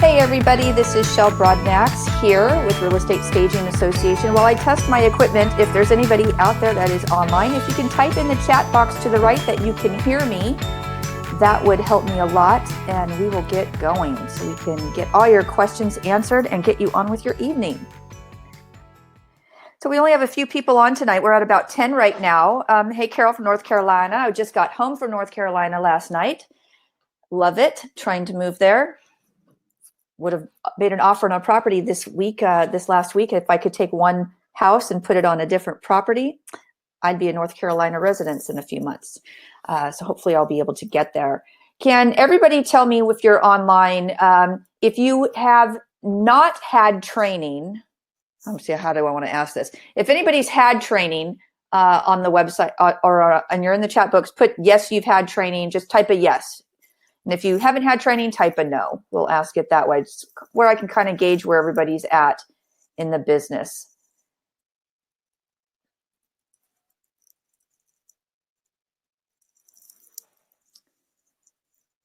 Hey everybody, this is Shell Broadax here with Real Estate Staging Association. While I test my equipment, if there's anybody out there that is online, if you can type in the chat box to the right that you can hear me, that would help me a lot, and we will get going so we can get all your questions answered and get you on with your evening. So we only have a few people on tonight. We're at about 10 right now. Hey, Carol from North Carolina. I just got home from North Carolina last night. Love it. Trying to move there. Would have made an offer on a property this last week. If I could take one house and put it on a different property, I'd be a North Carolina resident in a few months. So hopefully I'll be able to get there. Can everybody tell me if you're online, if you have not had training? Let's see, how do I want to ask this? If anybody's had training on the website and you're in the chat box, put yes, you've had training. Just type a yes. And if you haven't had training, type a no. We'll ask it that way, just where I can kind of gauge where everybody's at in the business.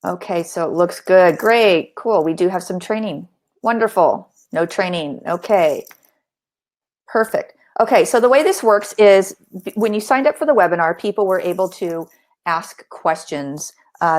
Okay, so it looks good. Great, cool. We do have some training. Wonderful. No training. Okay, perfect. Okay, so the way this works is when you signed up for the webinar, people were able to ask questions.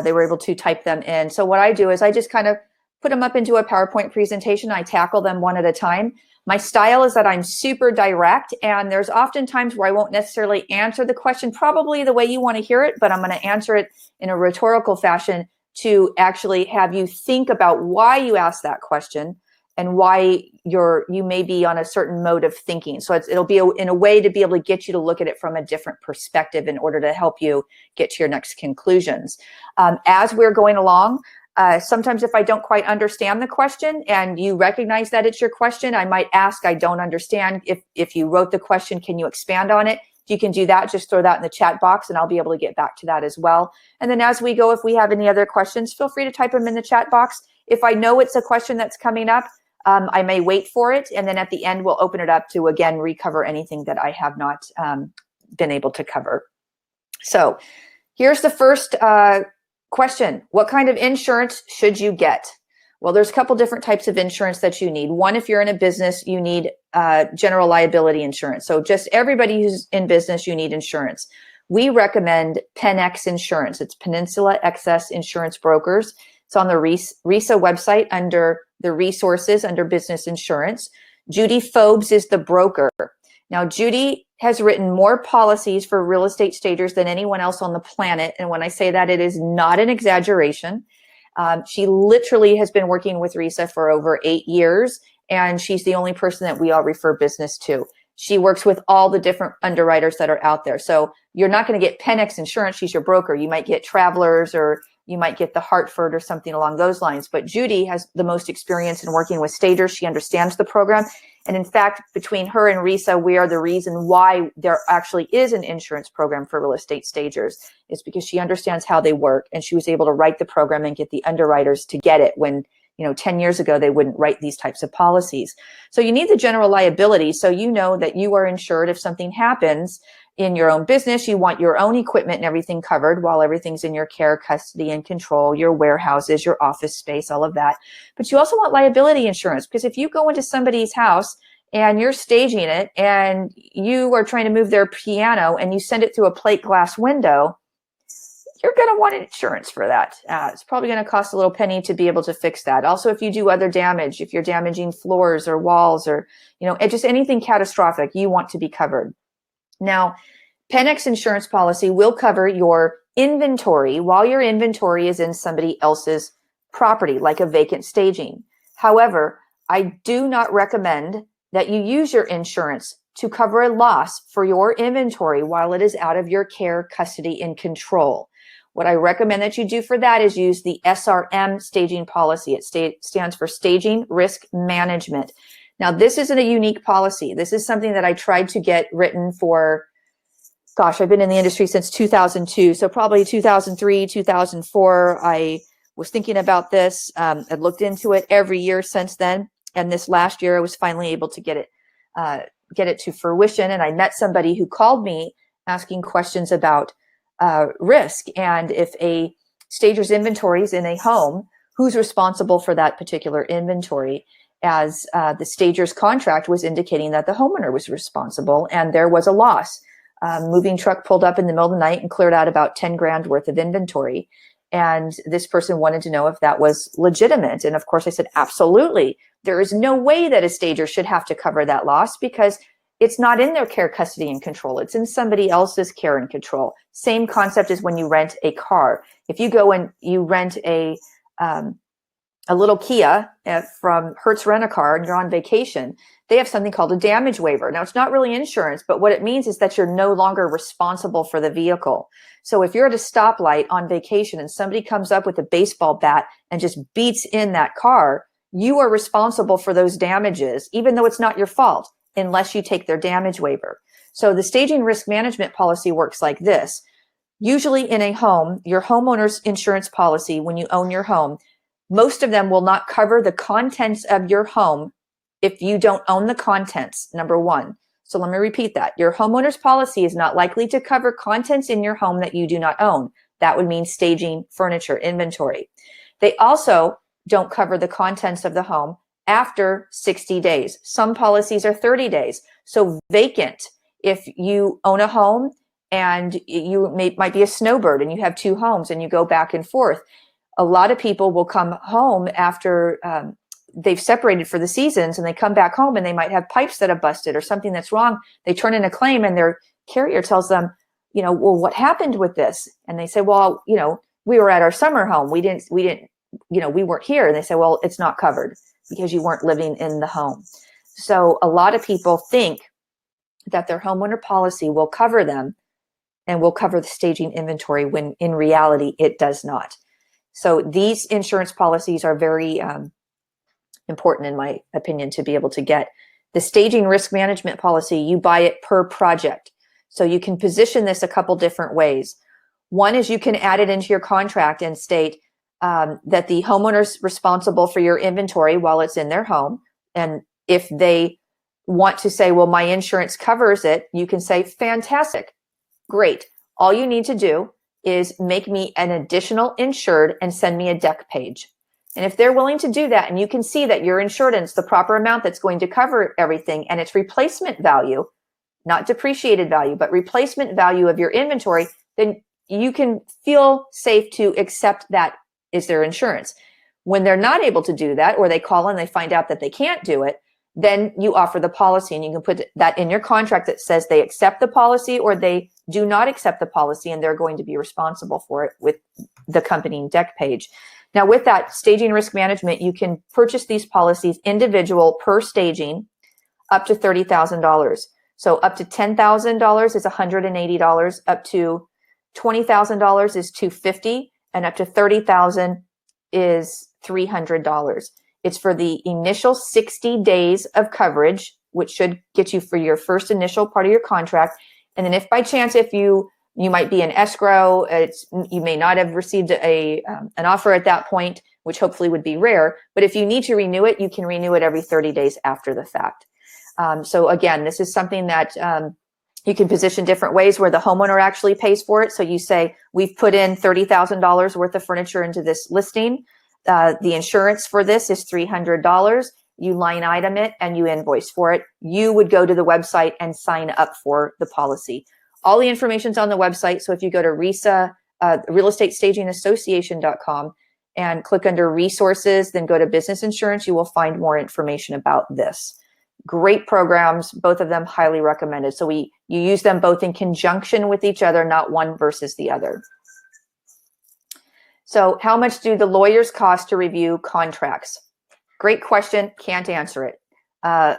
They were able to type them in. So what I do is I just kind of put them up into a PowerPoint presentation. I tackle them one at a time. My style is that I'm super direct, and there's often times where I won't necessarily answer the question probably the way you want to hear it, but I'm going to answer it in a rhetorical fashion to actually have you think about why you asked that question and why you may be on a certain mode of thinking. So it'll be in a way to be able to get you to look at it from a different perspective in order to help you get to your next conclusions. As we're going along, sometimes if I don't quite understand the question and you recognize that it's your question, I might ask, I don't understand. If you wrote the question, can you expand on it? If you can do that, just throw that in the chat box and I'll be able to get back to that as well. And then as we go, if we have any other questions, feel free to type them in the chat box. If I know it's a question that's coming up, I may wait for it, and then at the end we'll open it up to again recover anything that I have not been able to cover. So here's the first question. What kind of insurance should you get? Well, there's a couple different types of insurance that you need. One, if you're in a business, you need general liability insurance. So just everybody who's in business, you need insurance. We recommend PenX Insurance. It's Peninsula Excess Insurance Brokers. It's on the RESA website under the resources under business insurance. Judy Phobes is the broker. Now, Judy has written more policies for real estate stagers than anyone else on the planet. And when I say that, it is not an exaggeration. She literally has been working with RESA for over 8 years, and she's the only person that we all refer business to. She works with all the different underwriters that are out there. So you're not going to get PenX Insurance. She's your broker. You might get Travelers, or you might get the Hartford or something along those lines. But Judy has the most experience in working with stagers. She understands the program. And in fact, between her and RESA, we are the reason why there actually is an insurance program for real estate stagers. It's because she understands how they work, and she was able to write the program and get the underwriters to get it when, 10 years ago, they wouldn't write these types of policies. So you need the general liability, so you know that you are insured if something happens in your own business. You want your own equipment and everything covered while everything's in your care, custody, and control, your warehouses, your office space, all of that. But you also want liability insurance, because if you go into somebody's house and you're staging it and you are trying to move their piano and you send it through a plate glass window, you're going to want insurance for that. It's probably going to cost a little penny to be able to fix that. Also, if you do other damage, if you're damaging floors or walls or, just anything catastrophic, you want to be covered. Now, PenX Insurance policy will cover your inventory while your inventory is in somebody else's property, like a vacant staging. However, I do not recommend that you use your insurance to cover a loss for your inventory while it is out of your care, custody, and control. What I recommend that you do for that is use the SRM staging policy. It stands for Staging Risk Management. Now, this isn't a unique policy. This is something that I tried to get written for, I've been in the industry since 2002. So probably 2003, 2004, I was thinking about this. I looked into it every year since then. And this last year, I was finally able to get it to fruition. And I met somebody who called me asking questions about risk. And if a stager's inventory is in a home who's responsible for that particular inventory, as the stager's contract was indicating that the homeowner was responsible and there was a loss. Moving truck pulled up in the middle of the night and cleared out about 10 grand worth of inventory. And this person wanted to know if that was legitimate. And of course I said, absolutely. There is no way that a stager should have to cover that loss because it's not in their care, custody, and control. It's in somebody else's care and control. Same concept as when you rent a car. If you go and you rent a little Kia from Hertz Rent-A-Car and you're on vacation, they have something called a damage waiver. Now, it's not really insurance, but what it means is that you're no longer responsible for the vehicle. So if you're at a stoplight on vacation and somebody comes up with a baseball bat and just beats in that car, you are responsible for those damages, even though it's not your fault, unless you take their damage waiver. So the staging risk management policy works like this. Usually in a home, your homeowner's insurance policy, when you own your home, most of them will not cover the contents of your home if you don't own the contents, number one. So let me repeat that. Your homeowner's policy is not likely to cover contents in your home that you do not own. That would mean staging, furniture, inventory. They also don't cover the contents of the home after 60 days. Some policies are 30 days. So vacant, if you own a home and you might be a snowbird and you have two homes and you go back and forth, a lot of people will come home after they've separated for the seasons and they come back home and they might have pipes that have busted or something that's wrong. They turn in a claim and their carrier tells them, well, what happened with this? And they say, well, we were at our summer home. We weren't here. And they say, well, it's not covered because you weren't living in the home. So a lot of people think that their homeowner policy will cover them and will cover the staging inventory when in reality it does not. So these insurance policies are very important, in my opinion, to be able to get. The staging risk management policy, you buy it per project. So you can position this a couple different ways. One is you can add it into your contract and state that the homeowner's responsible for your inventory while it's in their home. And if they want to say, well, my insurance covers it, you can say, fantastic, great. All you need to do is make me an additional insured and send me a deck page. And if they're willing to do that and you can see that your insured and it's the proper amount that's going to cover everything and it's replacement value, not depreciated value, but replacement value of your inventory, then you can feel safe to accept that is their insurance. When they're not able to do that, or they call and they find out that they can't do it, then you offer the policy and you can put that in your contract that says they accept the policy or they do not accept the policy and they're going to be responsible for it with the accompanying deck page. Now with that staging risk management, you can purchase these policies individual per staging up to $30,000. So up to $10,000 is $180, up to $20,000 is $250, and up to $30,000 is $300. It's for the initial 60 days of coverage, which should get you for your first initial part of your contract. And then if by chance, if you might be in escrow, you may not have received an offer at that point, which hopefully would be rare. But if you need to renew it, you can renew it every 30 days after the fact. So again, this is something that you can position different ways where the homeowner actually pays for it. So you say, we've put in $30,000 worth of furniture into this listing. The insurance for this is $300. You line item it and you invoice for it. You would go to the website and sign up for the policy. All the information's on the website. So if you go to RESA, realestatestagingassociation.com and click under resources, then go to business insurance, you will find more information about this. Great programs, both of them highly recommended. So you use them both in conjunction with each other, not one versus the other. So how much do the lawyers cost to review contracts? Great question, can't answer it.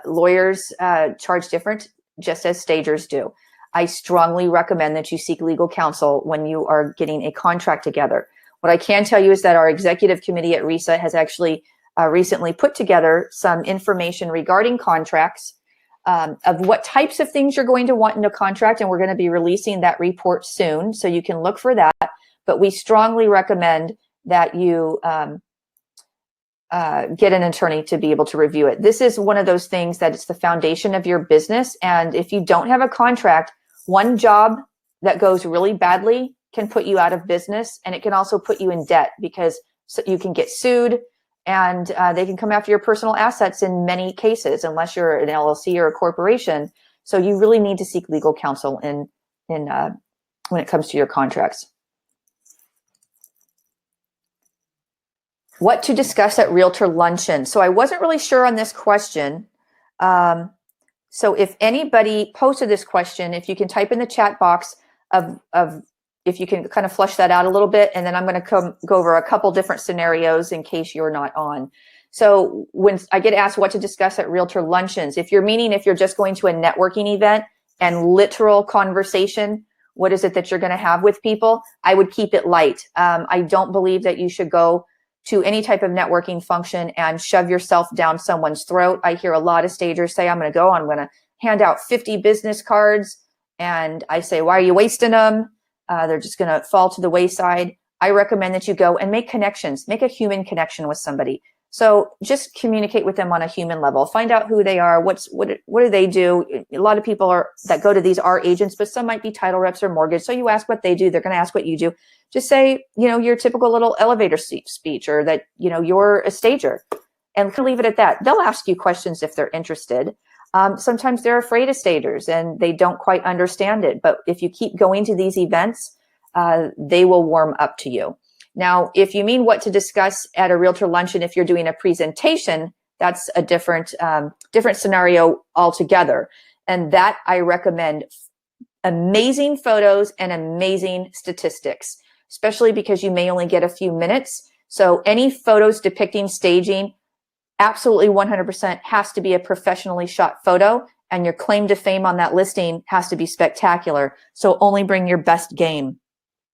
Lawyers charge different, just as stagers do. I strongly recommend that you seek legal counsel when you are getting a contract together. What I can tell you is that our executive committee at RESA has actually recently put together some information regarding contracts, of what types of things you're going to want in a contract, and we're going to be releasing that report soon, so you can look for that. But we strongly recommend that you get an attorney to be able to review it. This is one of those things that it's the foundation of your business, and if you don't have a contract, one job that goes really badly can put you out of business, and it can also put you in debt because So you can get sued, and they can come after your personal assets in many cases, unless you're an LLC or a corporation. So you really need to seek legal counsel when it comes to your contracts. What to discuss at realtor luncheon. So I wasn't really sure on this question. So if anybody posted this question, if you can type in the chat box of if you can kind of flesh that out a little bit, and then I'm going to go over a couple different scenarios in case you're not on. So when I get asked what to discuss at realtor luncheons, if you're just going to a networking event and literal conversation, what is it that you're going to have with people? I would keep it light. I don't believe that you should go to any type of networking function and shove yourself down someone's throat. I hear a lot of stagers say, I'm going to hand out 50 business cards. And I say, why are you wasting them? They're just going to fall to the wayside. I recommend that you go and make connections, make a human connection with somebody. So just communicate with them on a human level. Find out who they are. What do they do? A lot of people that go to these are agents, but some might be title reps or mortgage. So you ask what they do. They're going to ask what you do. Just say, your typical little elevator speech, or that, you're a stager, and leave it at that. They'll ask you questions if they're interested. Sometimes they're afraid of stagers and they don't quite understand it. But if you keep going to these events, they will warm up to you. Now, if you mean what to discuss at a realtor luncheon, if you're doing a presentation, that's a different scenario altogether. And that I recommend amazing photos and amazing statistics, especially because you may only get a few minutes. So any photos depicting staging, absolutely 100% has to be a professionally shot photo, and your claim to fame on that listing has to be spectacular. So only bring your best game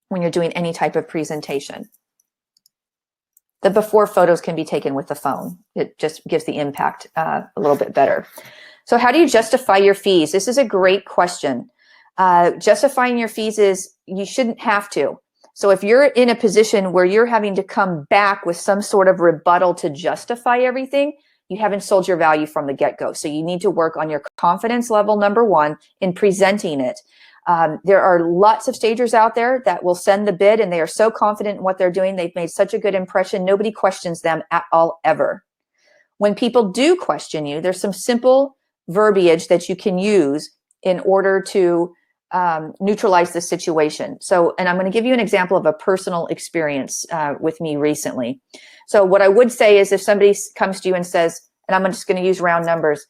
when you're doing any type of presentation. The before photos can be taken with the phone. It just gives the impact a little bit better. So how do you justify your fees? This is a great question. Justifying your fees is you shouldn't have to. So if you're in a position where you're having to come back with some sort of rebuttal to justify everything, you haven't sold your value from the get-go. So you need to work on your confidence level, number one, in presenting it. There are lots of stagers out there that will send the bid, and they are so confident in what they're doing. They've made such a good impression. Nobody questions them at all, ever. When people do question you, there's some simple verbiage that you can use in order to neutralize the situation. So, and I'm going to give you an example of a personal experience with me recently. So what I would say is if somebody comes to you and says, and I'm just going to use round numbers,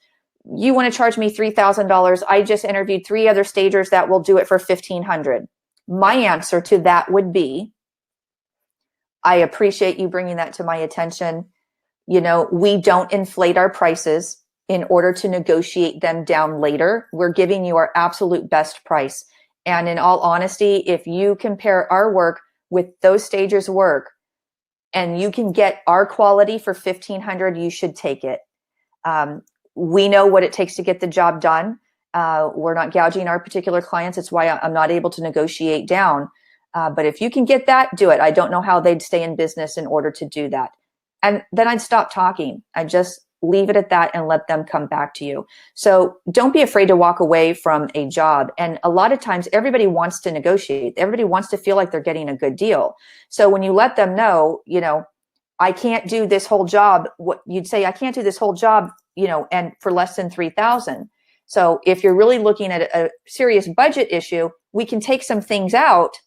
you want to charge me $3,000. I just interviewed 3 other stagers that will do it for $1,500. My answer to that would be, I appreciate you bringing that to my attention. We don't inflate our prices in order to negotiate them down later. We're giving you our absolute best price. And in all honesty, if you compare our work with those stagers' work and you can get our quality for $1,500, you should take it. We know what it takes to get the job done. We're not gouging our particular clients. It's why I'm not able to negotiate down. But if you can get that, do it. I don't know how they'd stay in business in order to do that. And then I'd stop talking. I'd just leave it at that and let them come back to you. So don't be afraid to walk away from a job. And a lot of times everybody wants to negotiate. Everybody wants to feel like they're getting a good deal. So when you let them know, I can't do this whole job, what you'd say, I can't do this whole job, and for less than $3,000. So if you're really looking at a serious budget issue, we can take some things out,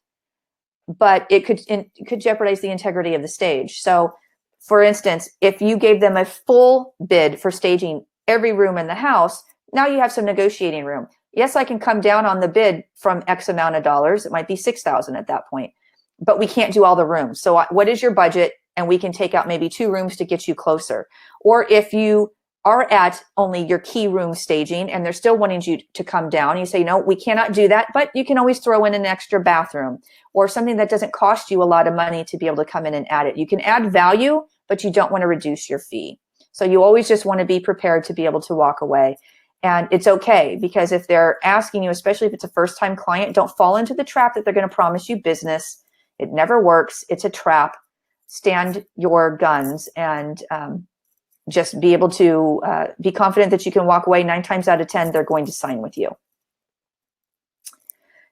but it could jeopardize the integrity of the stage. So for instance, if you gave them a full bid for staging every room in the house, now you have some negotiating room. Yes, I can come down on the bid from X amount of dollars. It might be $6,000 at that point, but we can't do all the rooms. So what is your budget? And we can take out maybe 2 rooms to get you closer. Or if you are at only your key room staging and they're still wanting you to come down, you say, no, we cannot do that, but you can always throw in an extra bathroom or something that doesn't cost you a lot of money to be able to come in and add it. You can add value, but you don't want to reduce your fee. So you always just want to be prepared to be able to walk away. And it's okay, because if they're asking you, especially if it's a first-time client, don't fall into the trap that they're going to promise you business. It never works. It's a trap. Stand your guns and just be able to be confident that you can walk away. 9 times out of 10, they're going to sign with you.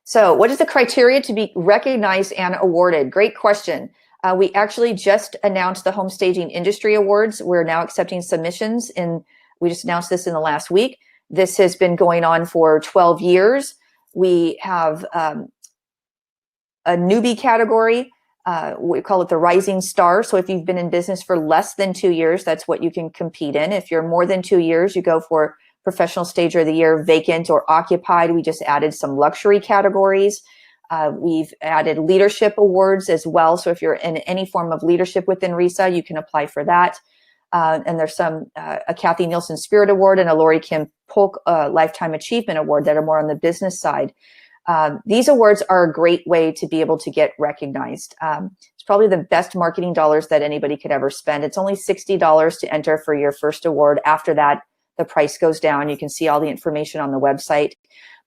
So what is the criteria to be recognized and awarded? Great question. We actually just announced the Home Staging Industry Awards. We're now accepting submissions, and we just announced this in the last week. This has been going on for 12 years. We have a newbie category. We call it the Rising Star. So if you've been in business for less than 2 years, that's what you can compete in. If you're more than 2 years, you go for Professional Stager of the Year, Vacant or Occupied. We just added some luxury categories. We've added leadership awards as well. So if you're in any form of leadership within RESA, you can apply for that. And there's some, a Kathy Nielsen Spirit Award and a Lori Kim Polk Lifetime Achievement Award that are more on the business side. These awards are a great way to be able to get recognized. It's probably the best marketing dollars that anybody could ever spend. It's only $60 to enter for your first award. After that, the price goes down. You can see all the information on the website,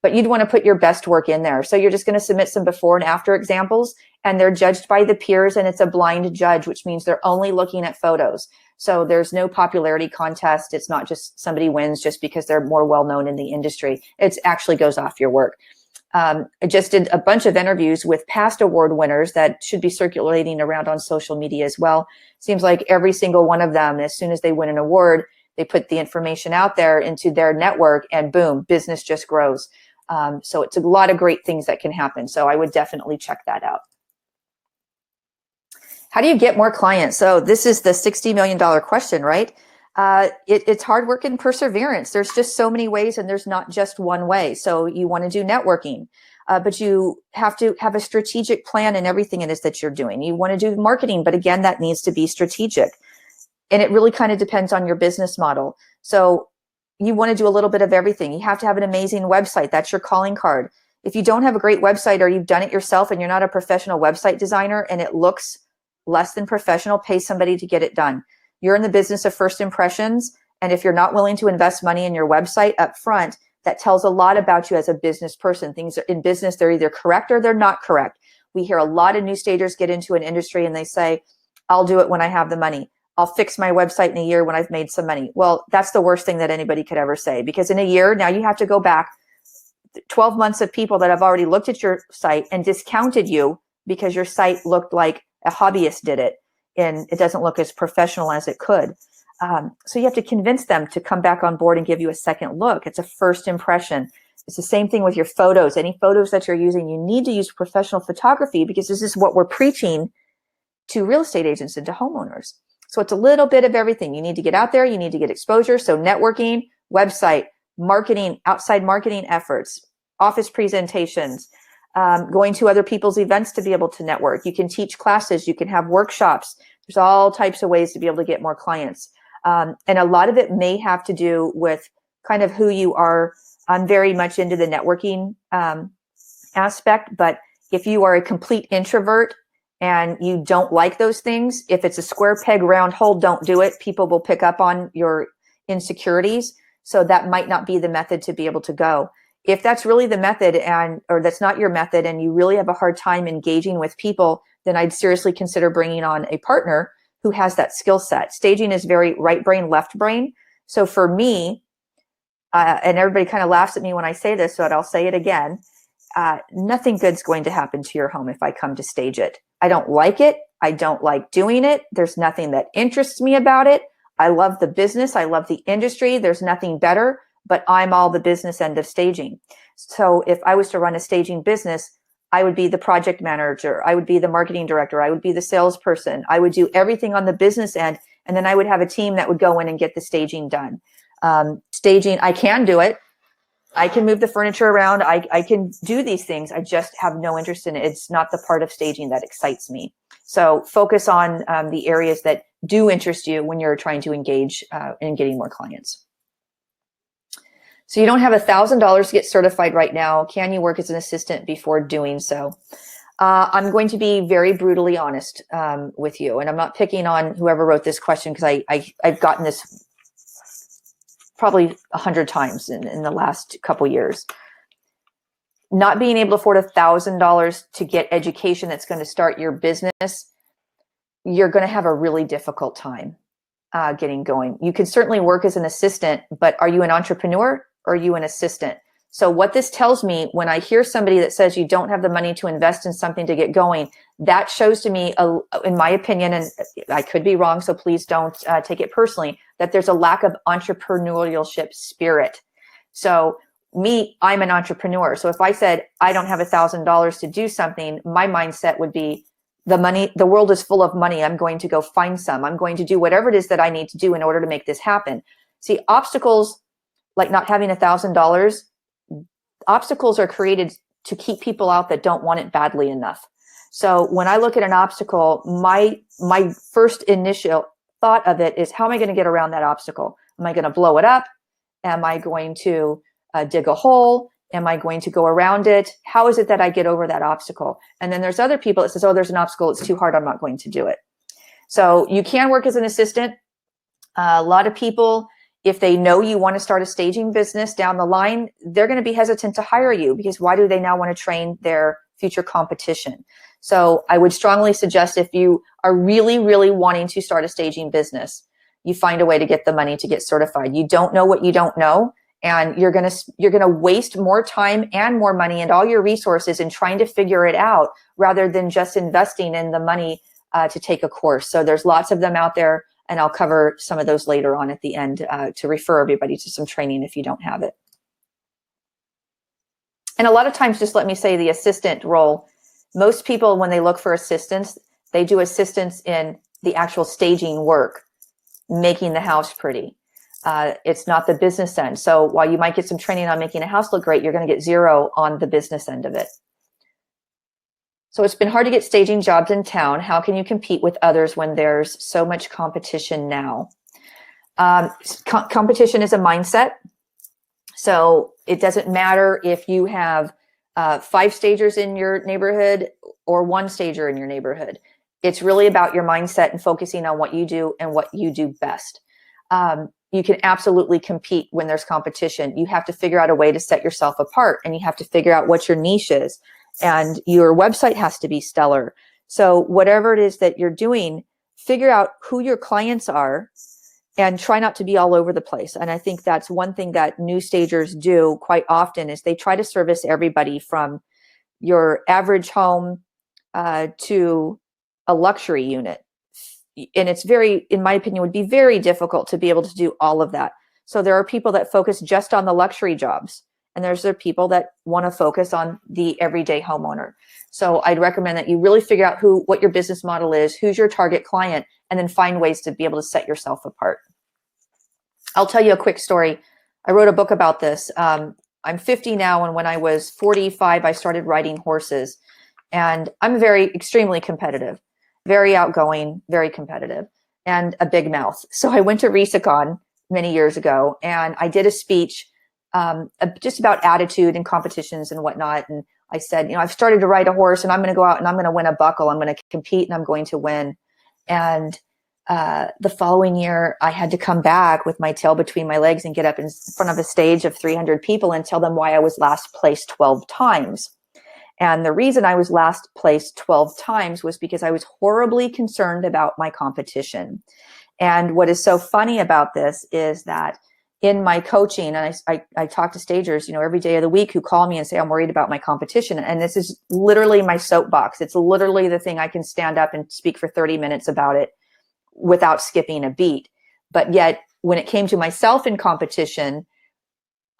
but you'd want to put your best work in there. So you're just going to submit some before and after examples, and they're judged by the peers, and it's a blind judge, which means they're only looking at photos. So there's no popularity contest. It's not just somebody wins just because they're more well-known in the industry. It actually goes off your work. I just did a bunch of interviews with past award winners that should be circulating around on social media as well. Seems like every single one of them, as soon as they win an award, they put the information out there into their network, and boom, business just grows. So it's a lot of great things that can happen. So I would definitely check that out. How do you get more clients? So this is the $60 million question, right? It's hard work and perseverance. There's just so many ways, and there's not just one way. So you want to do networking, but you have to have a strategic plan in everything it is that you're doing. You want to do marketing, but again, that needs to be strategic. And it really kind of depends on your business model. So you want to do a little bit of everything. You have to have an amazing website. That's your calling card. If you don't have a great website, or you've done it yourself and you're not a professional website designer and it looks less than professional, pay somebody to get it done. You're in the business of first impressions. And if you're not willing to invest money in your website up front, that tells a lot about you as a business person. Things in business, they're either correct or they're not correct. We hear a lot of new stagers get into an industry and they say, I'll do it when I have the money. I'll fix my website in a year when I've made some money. Well, that's the worst thing that anybody could ever say, because in a year, now you have to go back 12 months of people that have already looked at your site and discounted you because your site looked like a hobbyist did it and it doesn't look as professional as it could. So you have to convince them to come back on board and give you a second look. It's a first impression. It's the same thing with your photos. Any photos that you're using, you need to use professional photography, because this is what we're preaching to real estate agents and to homeowners. So it's a little bit of everything. You need to get out there. You need to get exposure. So networking, website, marketing, outside marketing efforts, office presentations, going to other people's events to be able to network. You can teach classes. You can have workshops. There's all types of ways to be able to get more clients. And a lot of it may have to do with kind of who you are. I'm very much into the networking aspect, but if you are a complete introvert and you don't like those things, if it's a square peg round hole, don't do it. People will pick up on your insecurities. So that might not be the method to be able to go. If that's really the method, or that's not your method, and you really have a hard time engaging with people, then I'd seriously consider bringing on a partner who has that skill set. Staging is very right brain, left brain. So for me, and everybody kind of laughs at me when I say this, but I'll say it again, nothing good's going to happen to your home if I come to stage it. I don't like it. I don't like doing it. There's nothing that interests me about it. I love the business. I love the industry. There's nothing better, but I'm all the business end of staging. So if I was to run a staging business, I would be the project manager. I would be the marketing director. I would be the salesperson. I would do everything on the business end. And then I would have a team that would go in and get the staging done. Staging, I can do it. I can move the furniture around. I can do these things. I just have no interest in it. It's not the part of staging that excites me. So focus on the areas that do interest you when you're trying to engage in getting more clients. So you don't have $1,000 to get certified right now. Can you work as an assistant before doing so? I'm going to be very brutally honest with you. And I'm not picking on whoever wrote this question, because I've gotten this probably 100 times in the last couple years. Not being able to afford $1,000 to get education that's going to start your business, you're going to have a really difficult time getting going. You can certainly work as an assistant, but are you an entrepreneur or are you an assistant? So what this tells me, when I hear somebody that says you don't have the money to invest in something to get going, that shows to me, in my opinion, and I could be wrong, so please don't take it personally, that there's a lack of entrepreneurship spirit. So I'm an entrepreneur. So if I said I don't have $1,000 to do something, my mindset would be, the world is full of money. I'm going to go find some. I'm going to do whatever it is that I need to do in order to make this happen. See, obstacles like not having $1,000, obstacles are created to keep people out that don't want it badly enough. So when I look at an obstacle, my first initial thought of it is, how am I going to get around that obstacle? Am I going to blow it up? Am I going to dig a hole? Am I going to go around it? How is it that I get over that obstacle? And then there's other people that says, oh, there's an obstacle. It's too hard. I'm not going to do it. So you can work as an assistant. A lot of people, if they know you want to start a staging business down the line, they're going to be hesitant to hire you, because why do they now want to train their future competition? So I would strongly suggest, if you are really, really wanting to start a staging business, you find a way to get the money to get certified. You don't know what you don't know, and you're going to waste more time and more money and all your resources in trying to figure it out, rather than just investing in the money to take a course. So there's lots of them out there, and I'll cover some of those later on at the end to refer everybody to some training if you don't have it. And a lot of times, just let me say, the assistant role, most people, when they look for assistance, they do assistance in the actual staging work, making the house pretty. It's not the business end. So while you might get some training on making a house look great, you're going to get zero on the business end of it. So it's been hard to get staging jobs in town. How can you compete with others when there's so much competition now? Competition is a mindset. So it doesn't matter if you have 5 stagers in your neighborhood or 1 stager in your neighborhood. It's really about your mindset and focusing on what you do and what you do best. You can absolutely compete when there's competition. You have to figure out a way to set yourself apart, and you have to figure out what your niche is. And your website has to be stellar. So whatever it is that you're doing, figure out who your clients are and try not to be all over the place. And I think that's one thing that new stagers do quite often, is they try to service everybody, from your average home to a luxury unit. And it's very, in my opinion, would be very difficult to be able to do all of that. So there are people that focus just on the luxury jobs, and there's the people that want to focus on the everyday homeowner. So I'd recommend that you really figure out what your business model is, who's your target client, and then find ways to be able to set yourself apart. I'll tell you a quick story. I wrote a book about this. I'm 50 now, and when I was 45, I started riding horses. And I'm extremely competitive, very outgoing, very competitive, and a big mouth. So I went to RESA many years ago, and I did a speech just about attitude and competitions and whatnot. And I said, I've started to ride a horse, and I'm going to go out and I'm going to win a buckle. I'm going to compete, and I'm going to win. And the following year, I had to come back with my tail between my legs and get up in front of a stage of 300 people and tell them why I was last place 12 times. And the reason I was last place 12 times was because I was horribly concerned about my competition. And what is so funny about this is that in my coaching, and I talk to stagers, every day of the week, who call me and say, I'm worried about my competition. And this is literally my soapbox. It's literally the thing I can stand up and speak for 30 minutes about it without skipping a beat. But yet, when it came to myself in competition,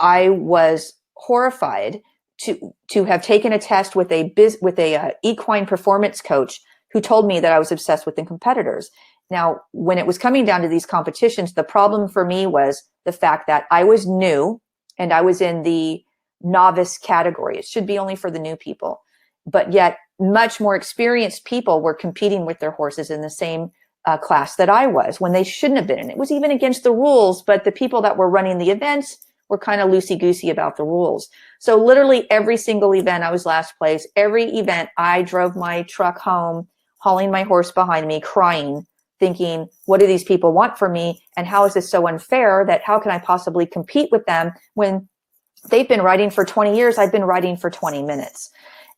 I was horrified to have taken a test with a equine performance coach who told me that I was obsessed with the competitors. Now, when it was coming down to these competitions, the problem for me was the fact that I was new and I was in the novice category. It should be only for the new people. But yet much more experienced people were competing with their horses in the same class that I was, when they shouldn't have been. And it was even against the rules, but the people that were running the events were kind of loosey-goosey about the rules. So literally every single event, I was last place. Every event, I drove my truck home, hauling my horse behind me, crying, thinking, what do these people want from me? And how is this so unfair that how can I possibly compete with them when they've been riding for 20 years? I've been riding for 20 minutes.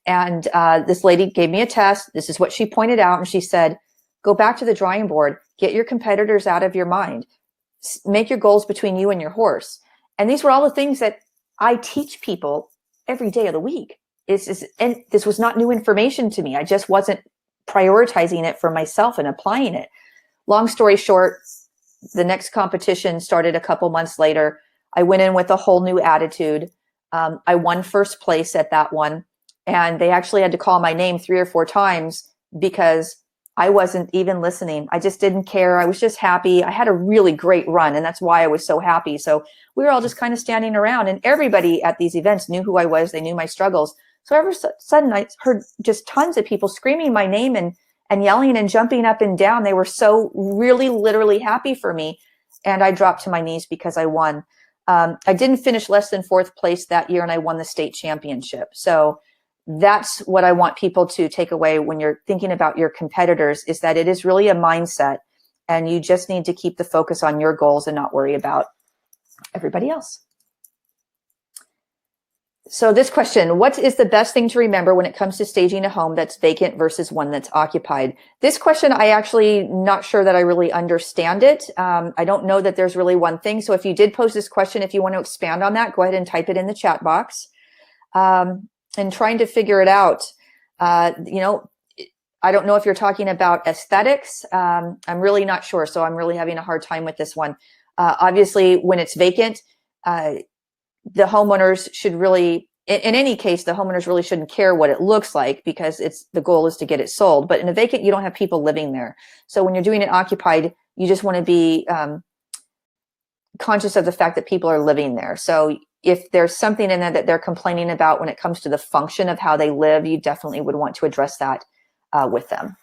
And this lady gave me a test. This is what she pointed out. And she said, go back to the drawing board, get your competitors out of your mind, make your goals between you and your horse. And these were all the things that I teach people every day of the week. And this was not new information to me. I just wasn't prioritizing it for myself and applying it. Long story short, the next competition started a couple months later. I went in with a whole new attitude. I won first place at that one. And they actually had to call my name 3 or 4 times because I wasn't even listening. I just didn't care. I was just happy. I had a really great run, and that's why I was so happy. So we were all just kind of standing around, and everybody at these events knew who I was. They knew my struggles. So all of a sudden, I heard just tons of people screaming my name and yelling and jumping up and down. They were so really, literally happy for me. And I dropped to my knees because I won. I didn't finish less than 4th place that year, and I won the state championship. So that's what I want people to take away when you're thinking about your competitors, is that it is really a mindset, and you just need to keep the focus on your goals and not worry about everybody else. So this question, what is the best thing to remember when it comes to staging a home that's vacant versus one that's occupied? This question, I actually not sure that I really understand it. I don't know that there's really one thing. So if you did pose this question, if you want to expand on that, go ahead and type it in the chat box. And trying to figure it out, I don't know if you're talking about aesthetics. I'm really not sure. So I'm really having a hard time with this one. Obviously, when it's vacant, the homeowners should really, in any case, the homeowners really shouldn't care what it looks like, because the goal is to get it sold. But in a vacant, you don't have people living there. So when you're doing it occupied, you just want to be conscious of the fact that people are living there. So if there's something in there that they're complaining about when it comes to the function of how they live, you definitely would want to address that with them.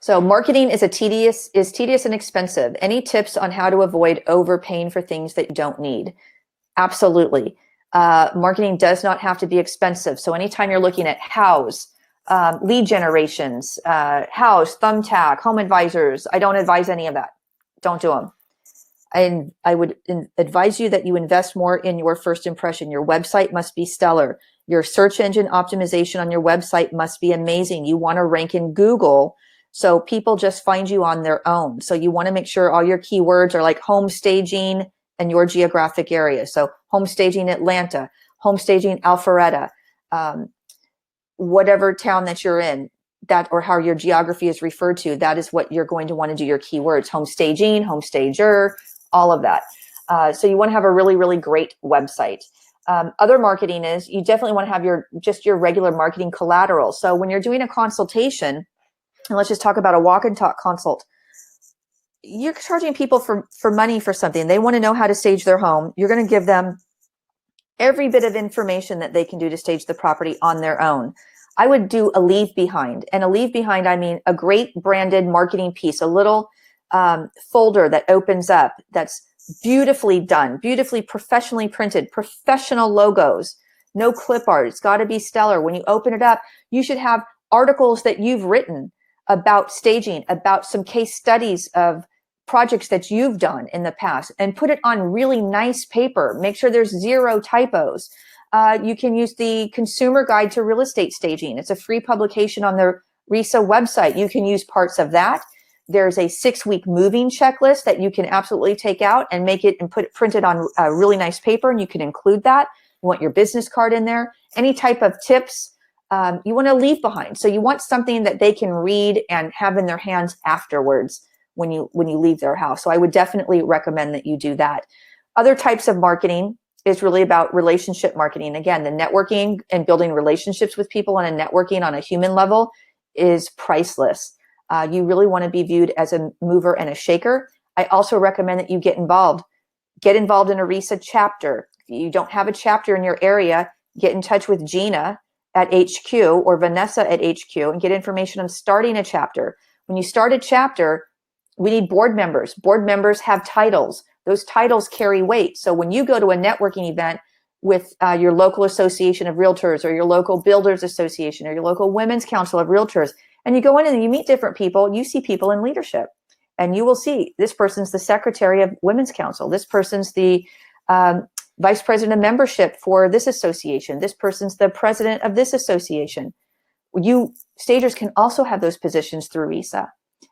So marketing is tedious and expensive. Any tips on how to avoid overpaying for things that you don't need? Absolutely. Marketing does not have to be expensive. So anytime you're looking at house, lead generations, house, Thumbtack, home advisors, I don't advise any of that. Don't do them. And I would advise you that you invest more in your first impression. Your website must be stellar. Your search engine optimization on your website must be amazing. You want to rank in Google so people just find you on their own. So you want to make sure all your keywords are like home staging and your geographic area. So home staging Atlanta, home staging Alpharetta, whatever town that you're in, that or how your geography is referred to, that is what you're going to want to do your keywords. Home staging, home stager, all of that. So you want to have a really, really great website. Other marketing is you definitely want to have your regular marketing collateral. So when you're doing a consultation, and let's just talk about a walk and talk consult, you're charging people for money for something. They want to know how to stage their home. You're going to give them every bit of information that they can do to stage the property on their own. I would do a leave behind. And a leave behind, I mean a great branded marketing piece, a little folder that opens up, that's beautifully done, beautifully professionally printed, professional logos, no clip art. It's got to be stellar. When you open it up, you should have articles that you've written about staging, about some case studies of projects that you've done in the past, and put it on really nice paper. Make sure there's 0 typos. You can use the Consumer Guide to Real Estate Staging. It's a free publication on the RESA website. You can use parts of that. There's a 6-week moving checklist that you can absolutely take out and make it and print it on a really nice paper, and you can include that. You want your business card in there. Any type of tips you want to leave behind. So you want something that they can read and have in their hands afterwards when you leave their house. So I would definitely recommend that you do that. Other types of marketing is really about relationship marketing. Again, the networking and building relationships with people on a human level is priceless. You really want to be viewed as a mover and a shaker. I also recommend that you get involved. Get involved in a RESA chapter. If you don't have a chapter in your area, get in touch with Gina at HQ or Vanessa at HQ and get information on starting a chapter. When you start a chapter, we need board members. Board members have titles. Those titles carry weight. So when you go to a networking event with your local association of realtors or your local builders association or your local women's council of realtors, and you go in and you meet different people, you see people in leadership, and you will see this person's the secretary of women's council. This person's the vice president of membership for this association. This person's the president of this association. You stagers can also have those positions through RESA.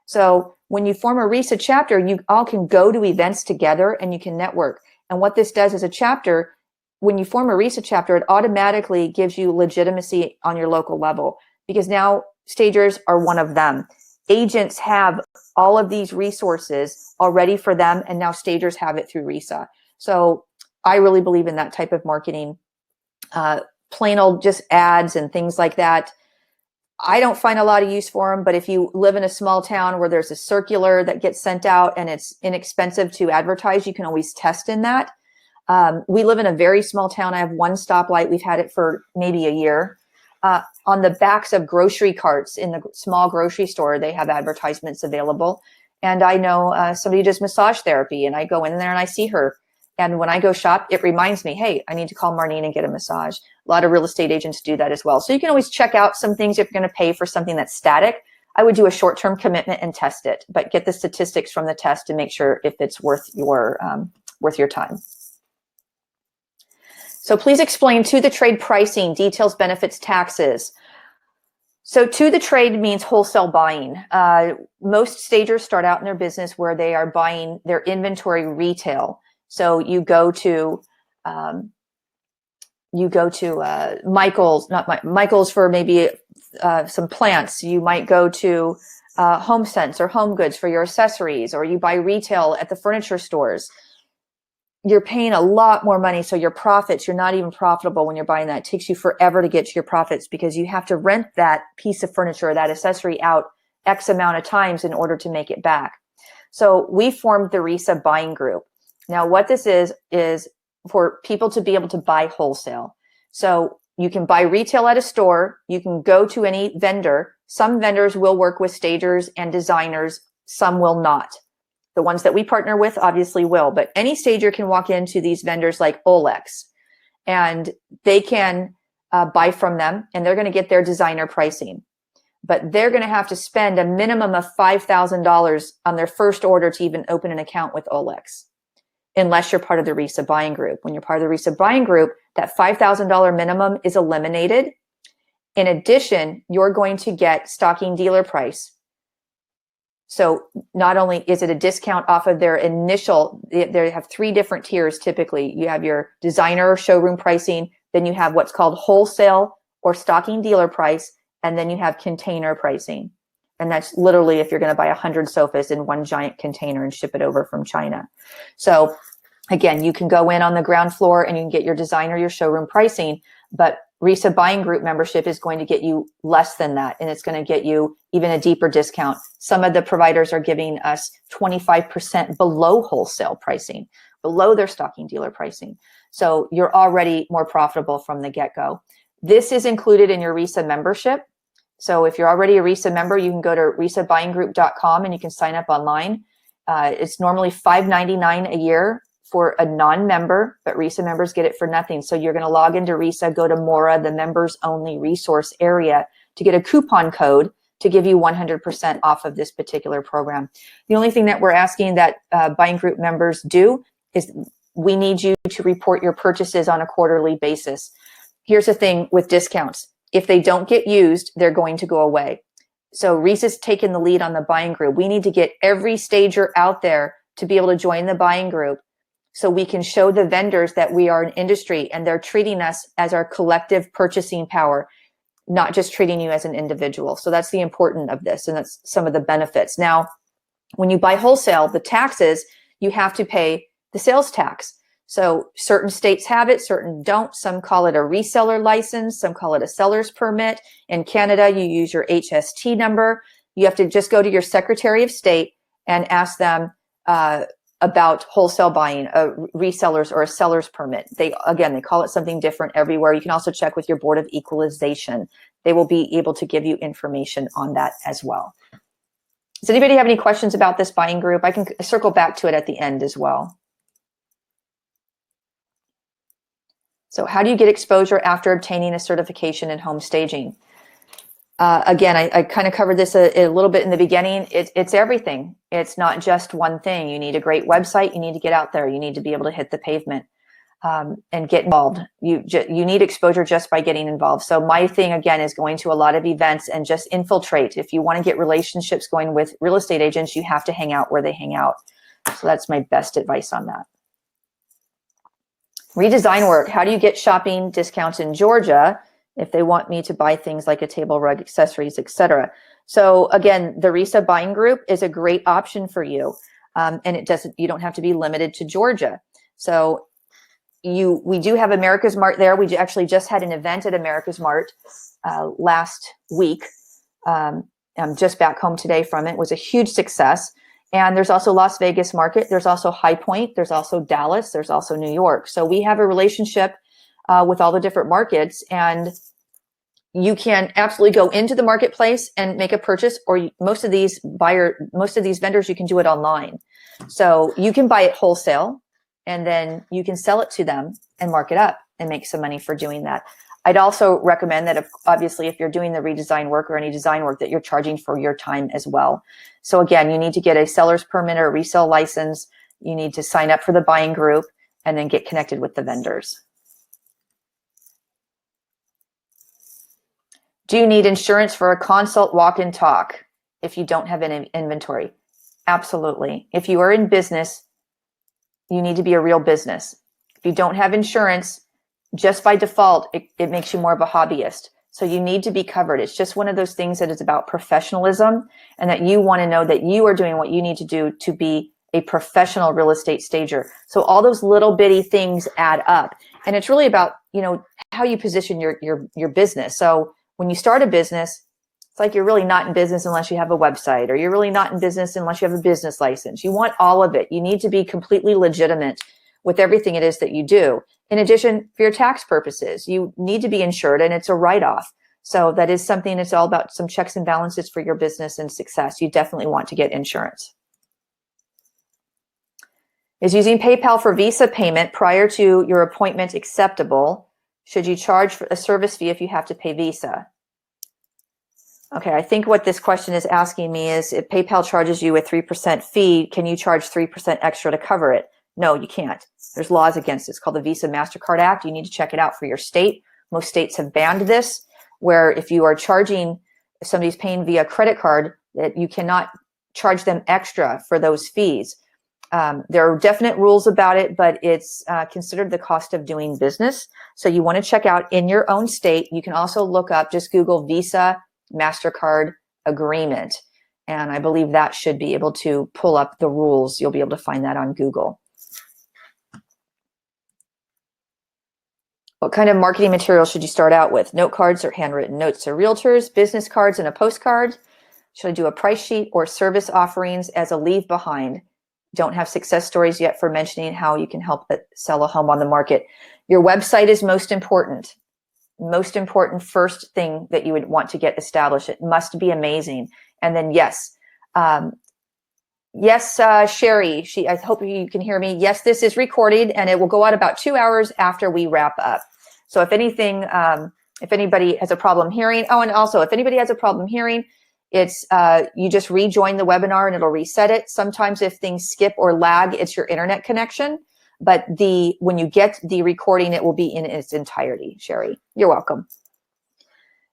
So when you form a RESA chapter, you all can go to events together and you can network. And what this does as a chapter, when you form a RESA chapter, it automatically gives you legitimacy on your local level, because now stagers are one of them. Agents have all of these resources already for them, and now stagers have it through RESA. So I really believe in that type of marketing. Plain old just ads and things like that, I don't find a lot of use for them. But if you live in a small town where there's a circular that gets sent out and it's inexpensive to advertise, you can always test in that. We live in a very small town. I have one stoplight. We've had it for maybe a year. On the backs of grocery carts in the small grocery store, they have advertisements available. And I know somebody who does massage therapy, and I go in there and I see her. And when I go shop, it reminds me, hey, I need to call Marlene and get a massage. A lot of real estate agents do that as well. So you can always check out some things if you're going to pay for something that's static. I would do a short-term commitment and test it, but get the statistics from the test to make sure if it's worth your time. So please explain to the trade pricing, details, benefits, taxes. So to the trade means wholesale buying. Most stagers start out in their business where they are buying their inventory retail. So you go to Michael's for maybe some plants. You might go to HomeSense or Home Goods for your accessories, or you buy retail at the furniture stores. You're paying a lot more money, so your profits, you're not even profitable when you're buying that. It takes you forever to get to your profits because you have to rent that piece of furniture or that accessory out X amount of times in order to make it back. So we formed the RESA buying group. Now, what this is for people to be able to buy wholesale. So you can buy retail at a store. You can go to any vendor. Some vendors will work with stagers and designers. Some will not. The ones that we partner with obviously will, but any stager can walk into these vendors like Olex, and they can buy from them, and they're going to get their designer pricing. But they're going to have to spend a minimum of $5,000 on their first order to even open an account with Olex, unless you're part of the RESA buying group. When you're part of the RESA buying group, that $5,000 minimum is eliminated. In addition, you're going to get stocking dealer price. So not only is it a discount off of their initial, they have 3 different tiers typically. You have your designer showroom pricing, then you have what's called wholesale or stocking dealer price, and then you have container pricing. And that's literally if you're going to buy 100 sofas in one giant container and ship it over from China. So again, you can go in on the ground floor and you can get your designer, your showroom pricing, but RESA buying group membership is going to get you less than that. And it's going to get you even a deeper discount. Some of the providers are giving us 25% below wholesale pricing, below their stocking dealer pricing. So you're already more profitable from the get-go. This is included in your RESA membership. So if you're already a RESA member, you can go to resabuyinggroup.com and you can sign up online. It's normally $5.99 a year for a non-member, but RESA members get it for nothing. So you're going to log into RESA, go to Mora, the members only resource area, to get a coupon code to give you 100% off of this particular program. The only thing that we're asking that buying group members do is we need you to report your purchases on a quarterly basis. Here's the thing with discounts. If they don't get used, they're going to go away. So RESA's taken the lead on the buying group. We need to get every stager out there to be able to join the buying group, so we can show the vendors that we are an industry and they're treating us as our collective purchasing power, not just treating you as an individual. So that's the important of this, and that's some of the benefits. Now, when you buy wholesale, the taxes, you have to pay the sales tax. So certain states have it, certain don't. Some call it a reseller license, some call it a seller's permit. In Canada, you use your HST number. You have to just go to your Secretary of State and ask them about wholesale buying, resellers or a seller's permit. They call it something different everywhere. You can also check with your Board of Equalization. They will be able to give you information on that as well. Does anybody have any questions about this buying group? I can circle back to it at the end as well. So how do you get exposure after obtaining a certification in home staging? Again, I kind of covered this a little bit in the beginning. It's everything. It's not just one thing. You need a great website. You need to get out there. You need to be able to hit the pavement. and get involved. You need exposure just by getting involved. So my thing again is going to a lot of events and just infiltrate. If you want to get relationships going with real estate agents, you have to hang out where they hang out. So that's my best advice on that. Redesign work. How do you get shopping discounts in Georgia if they want me to buy things like a table, rug, accessories, etc.? So again, the RESA buying group is a great option for you. And you don't have to be limited to Georgia. So we do have America's Mart there. We actually just had an event at America's Mart last week. I'm just back home today from it. It was a huge success. And there's also Las Vegas market. There's also High Point. There's also Dallas. There's also New York. So we have a relationship with all the different markets, and you can absolutely go into the marketplace and make a purchase, or most of these vendors, you can do it online. So you can buy it wholesale, and then you can sell it to them and mark it up and make some money for doing that. I'd also recommend that obviously if you're doing the redesign work or any design work, that you're charging for your time as well. So again, you need to get a seller's permit or a resale license. You need to sign up for the buying group and then get connected with the vendors. Do you need insurance for a consult, walk and talk if you don't have an inventory? Absolutely. If you are in business, you need to be a real business. If you don't have insurance, just by default, it makes you more of a hobbyist. So you need to be covered. It's just one of those things that is about professionalism, and that you want to know that you are doing what you need to do to be a professional real estate stager. So all those little bitty things add up. And it's really about, how you position your business. So when you start a business, it's like you're really not in business unless you have a website, or you're really not in business unless you have a business license. You want all of it. You need to be completely legitimate with everything it is that you do. In addition, for your tax purposes, you need to be insured, and it's a write-off. So that is something that's all about some checks and balances for your business and success. You definitely want to get insurance. Is using PayPal for Visa payment prior to your appointment acceptable? Should you charge for a service fee if you have to pay Visa? Okay, I think what this question is asking me is, if PayPal charges you a 3% fee, can you charge 3% extra to cover it? No, you can't. There's laws against it. It's called the Visa MasterCard Act. You need to check it out for your state. Most states have banned this, where if you are charging, if somebody's paying via credit card, that you cannot charge them extra for those fees. There are definite rules about it, but it's considered the cost of doing business. So you want to check out in your own state. You can also look up, just Google Visa MasterCard agreement. And I believe that should be able to pull up the rules. You'll be able to find that on Google. What kind of marketing material should you start out with? Note cards or handwritten notes to realtors, business cards and a postcard? Should I do a price sheet or service offerings as a leave behind? Don't have success stories yet for mentioning how you can help sell a home on the market. Your website is most important. Most important first thing that you would want to get established. It must be amazing. And then yes, Sherry, I hope you can hear me. Yes, this is recorded and it will go out about 2 hours after we wrap up. So if anything, if anybody has a problem hearing, and also if anybody has a problem hearing, it's you just rejoin the webinar and it'll reset it. Sometimes if things skip or lag, it's your internet connection. But when you get the recording, it will be in its entirety, Sherry. You're welcome.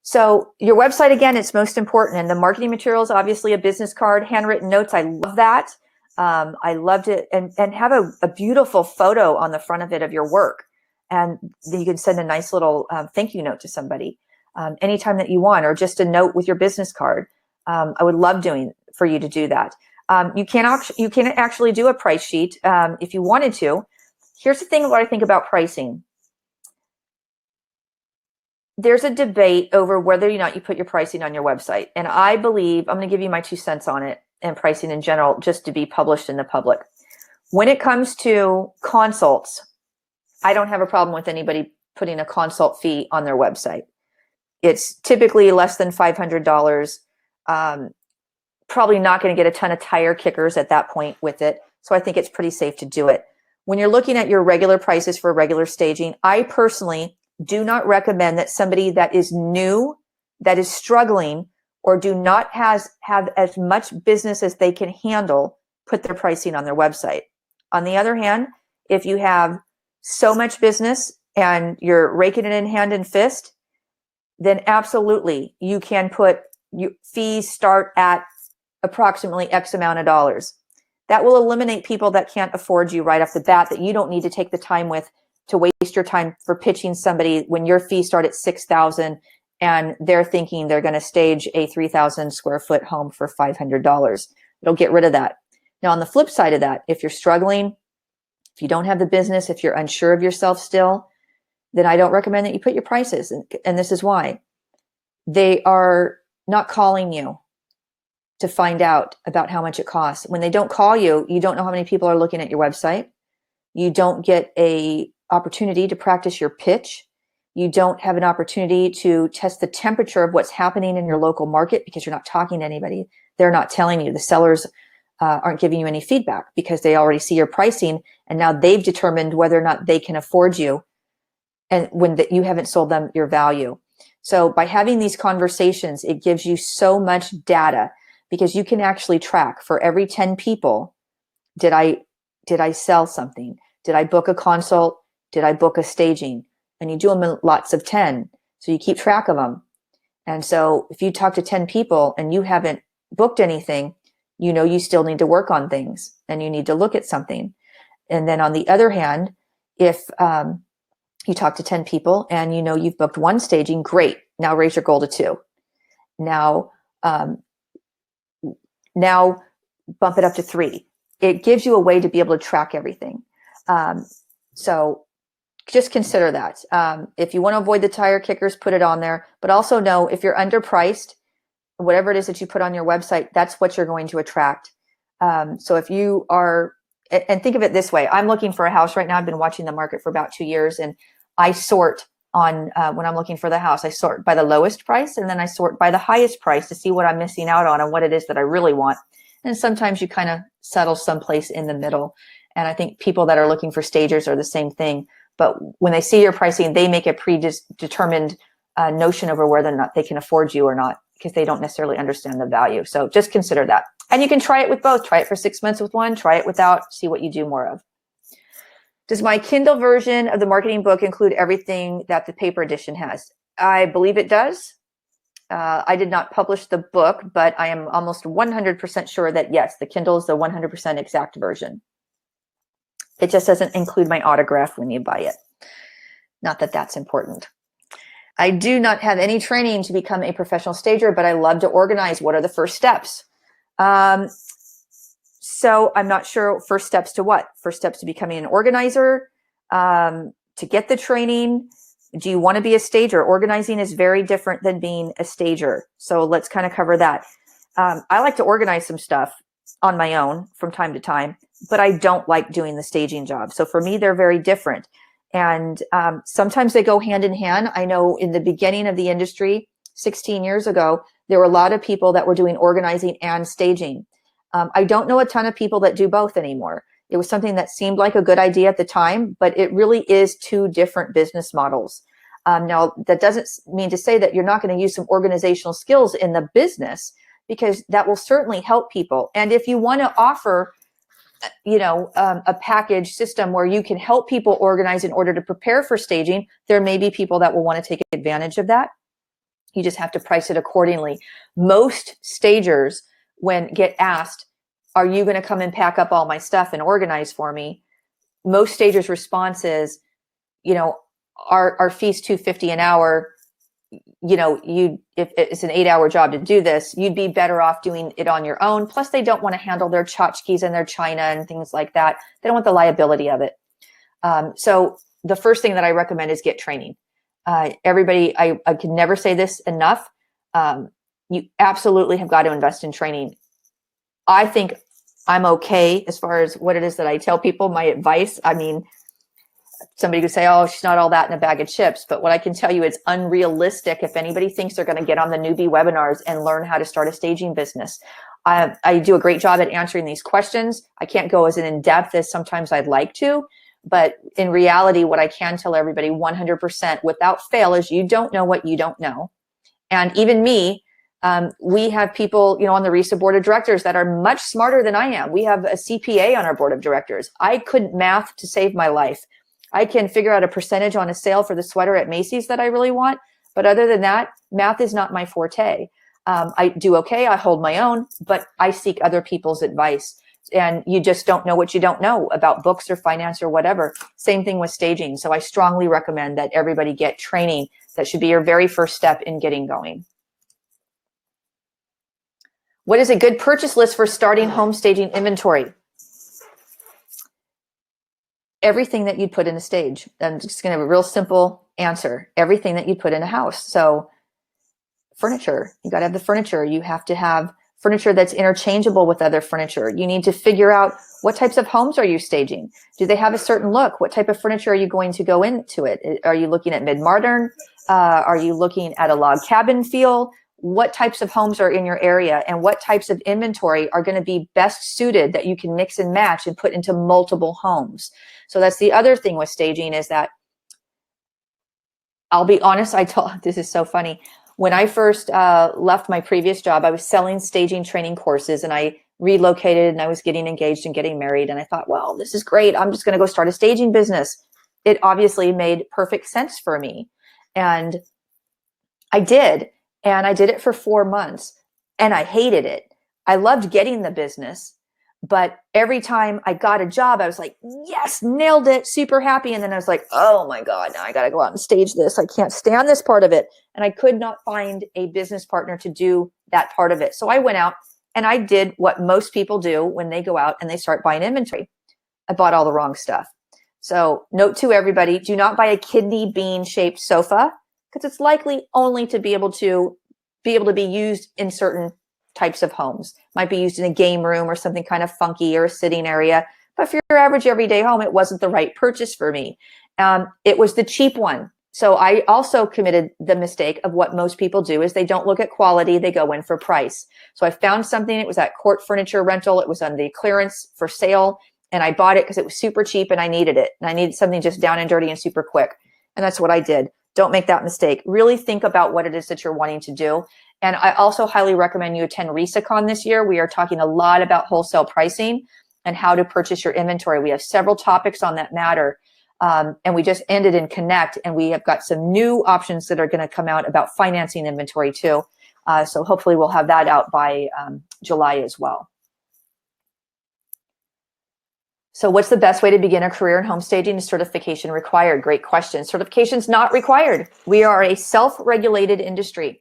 So your website, again, it's most important. And the marketing materials, obviously a business card, handwritten notes. I love that. I loved it. And have a beautiful photo on the front of it of your work. And then you can send a nice little thank you note to somebody anytime that you want, or just a note with your business card. I would love for you to do that. You can actually do a price sheet if you wanted to. Here's the thing what I think about pricing. There's a debate over whether or not you put your pricing on your website. And I believe, I'm going to give you my 2 cents on it and pricing in general, just to be published in the public. When it comes to consults, I don't have a problem with anybody putting a consult fee on their website. It's typically less than $500. Probably not going to get a ton of tire kickers at that point with it. So I think it's pretty safe to do it. When you're looking at your regular prices for regular staging, I personally do not recommend that somebody that is new, that is struggling, or do not have as much business as they can handle, put their pricing on their website. On the other hand, if you have so much business and you're raking it in hand and fist, then absolutely you can put fees start at approximately X amount of dollars. That will eliminate people that can't afford you right off the bat, that you don't need to take the time with to waste your time for pitching somebody when your fees start at $6,000 and they're thinking they're going to stage a 3,000 square foot home for $500. It'll get rid of that. Now, on the flip side of that, if you're struggling, if you don't have the business, if you're unsure of yourself still, then I don't recommend that you put your prices. And this is why. They are not calling you to find out about how much it costs. When they don't call you, you don't know how many people are looking at your website. You don't get a opportunity to practice your pitch. You don't have an opportunity to test the temperature of what's happening in your local market because you're not talking to anybody. They're not telling you. The sellers aren't giving you any feedback because they already see your pricing and now they've determined whether or not they can afford you, and when you haven't sold them your value. So by having these conversations, it gives you so much data because you can actually track for every 10 people, did I sell something? Did I book a consult? Did I book a staging? And you do them in lots of 10. So you keep track of them. And so if you talk to 10 people and you haven't booked anything, you know you still need to work on things and you need to look at something. And then on the other hand, if you talk to 10 people and you know you've booked one staging, great. Now raise your goal to 2. Now bump it up to 3. It gives you a way to be able to track everything. So just consider that. If you want to avoid the tire kickers, put it on there. But also know if you're underpriced, whatever it is that you put on your website, that's what you're going to attract. So if you are, and think of it this way, I'm looking for a house right now. I've been watching the market for about 2 years, and I sort on when I'm looking for the house, I sort by the lowest price, and then I sort by the highest price to see what I'm missing out on and what it is that I really want. And sometimes you kind of settle someplace in the middle. And I think people that are looking for stagers are the same thing. But when they see your pricing, they make a predetermined notion over whether or not they can afford you or not, because they don't necessarily understand the value. So just consider that. And you can try it with both. Try it for 6 months with one, try it without, see what you do more of. Does my Kindle version of the marketing book include everything that the paper edition has? I believe it does. I did not publish the book, but I am almost 100% sure that yes, the Kindle is the 100% exact version. It just doesn't include my autograph when you buy it. Not that that's important. I do not have any training to become a professional stager, but I love to organize. What are the first steps? So I'm not sure first steps to what? First steps to becoming an organizer, to get the training. Do you want to be a stager? Organizing is very different than being a stager. So let's kind of cover that. I like to organize some stuff on my own from time to time, but I don't like doing the staging job. So for me, they're very different. And sometimes they go hand in hand. I know in the beginning of the industry, 16 years ago, there were a lot of people that were doing organizing and staging. I don't know a ton of people that do both anymore. It was something that seemed like a good idea at the time, but it really is 2 different business models. Now, that doesn't mean to say that you're not going to use some organizational skills in the business, because that will certainly help people. And if you want to offer, a package system where you can help people organize in order to prepare for staging, there may be people that will want to take advantage of that. You just have to price it accordingly. Most stagers, when get asked, are you going to come and pack up all my stuff and organize for me? Most stagers' response is, our fee's $250 an hour. If it's an 8-hour job to do this, you'd be better off doing it on your own. Plus, they don't want to handle their tchotchkes and their china and things like that. They don't want the liability of it. So the first thing that I recommend is get training. Everybody, I can never say this enough. You absolutely have got to invest in training. I think I'm okay as far as what it is that I tell people, my advice. I mean, somebody could say, oh, she's not all that in a bag of chips. But what I can tell you, it's unrealistic if anybody thinks they're going to get on the Newbie webinars and learn how to start a staging business. I do a great job at answering these questions. I can't go as in-depth as sometimes I'd like to. But in reality, what I can tell everybody 100% without fail is you don't know what you don't know. And even me, we have people, on the RESA board of directors that are much smarter than I am. We have a CPA on our board of directors. I couldn't math to save my life. I can figure out a percentage on a sale for the sweater at Macy's that I really want. But other than that, math is not my forte. I do okay. I hold my own, but I seek other people's advice. And you just don't know what you don't know about books or finance or whatever. Same thing with staging. So I strongly recommend that everybody get training. That should be your very first step in getting going. What is a good purchase list for starting home staging inventory? Everything that you'd put in a stage. I'm just going to have a real simple answer. Everything that you'd put in a house. So furniture, you got to have the furniture. You have to have furniture that's interchangeable with other furniture. You need to figure out what types of homes are you staging? Do they have a certain look? What type of furniture are you going to go into it? Are you looking at mid-modern? Are you looking at a log cabin feel? What types of homes are in your area, and what types of inventory are going to be best suited that you can mix and match and put into multiple homes? So that's the other thing with staging, is that, I'll be honest, this is so funny. When I first left my previous job, I was selling staging training courses, and I relocated and I was getting engaged and getting married. And I thought, well, this is great. I'm just going to go start a staging business. It obviously made perfect sense for me. And I did. And I did it for 4 months, and I hated it. I loved getting the business, but every time I got a job, I was like, yes, nailed it, super happy. And then I was like, oh my God, now I got to go out and stage this. I can't stand this part of it. And I could not find a business partner to do that part of it. So I went out and I did what most people do when they go out and they start buying inventory. I bought all the wrong stuff. So note to everybody, do not buy a kidney bean shaped sofa, because it's likely only to be able to be used in certain types of homes. Might be used in a game room or something kind of funky, or a sitting area. But for your average everyday home, it wasn't the right purchase for me. It was the cheap one. So I also committed the mistake of what most people do, is they don't look at quality, they go in for price. So I found something, it was at Court Furniture Rental, it was on the clearance for sale, and I bought it because it was super cheap and I needed it. And I needed something just down and dirty and super quick. And that's what I did. Don't make that mistake. Really think about what it is that you're wanting to do. And I also highly recommend you attend RESA this year. We are talking a lot about wholesale pricing and how to purchase your inventory. We have several topics on that matter. And we just ended in Connect, and we have got some new options that are going to come out about financing inventory too. So hopefully we'll have that out by July as well. So what's the best way to begin a career in home staging? Is certification required? Great question. Certification's not required. We are a self-regulated industry,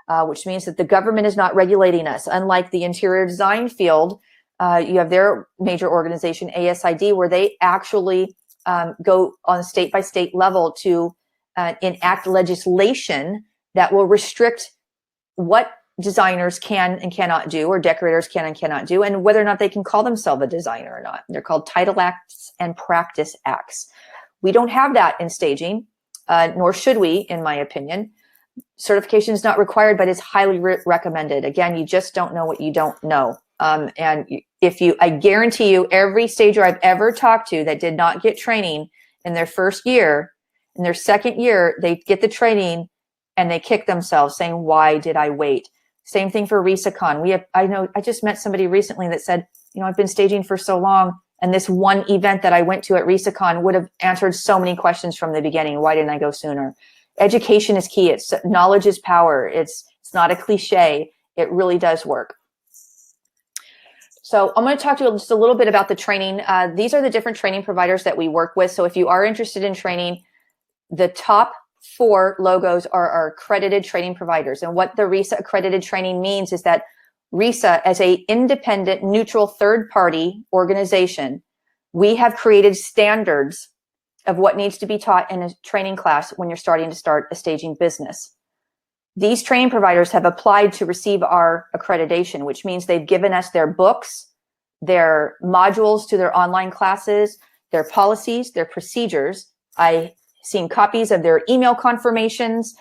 which means that the government is not regulating us. Unlike the interior design field, you have their major organization, ASID, where they actually go on a state-by-state level to enact legislation that will restrict what designers can and cannot do, or decorators can and cannot do, and whether or not they can call themselves a designer or not. They're called Title Acts and Practice Acts. We don't have that in staging, nor should we, in my opinion. Certification is not required, but it's highly recommended. Again, you just don't know what you don't know. And I guarantee you, every stager I've ever talked to that did not get training in their first year, in their second year, they get the training and they kick themselves saying, why did I wait? Same thing for RESA. I just met somebody recently that said, I've been staging for so long, and this one event that I went to at RESA would have answered so many questions from the beginning. Why didn't I go sooner? Education is key. Knowledge is power. It's not a cliche. It really does work. So I'm going to talk to you just a little bit about the training. These are the different training providers that we work with. So if you are interested in training, the top 4 logos are our accredited training providers. And what the RESA accredited training means is that RESA, as an independent, neutral, third-party organization, we have created standards of what needs to be taught in a training class when you're starting to start a staging business. These training providers have applied to receive our accreditation, which means they've given us their books, their modules to their online classes, their policies, their procedures. I've seen copies of their email confirmations,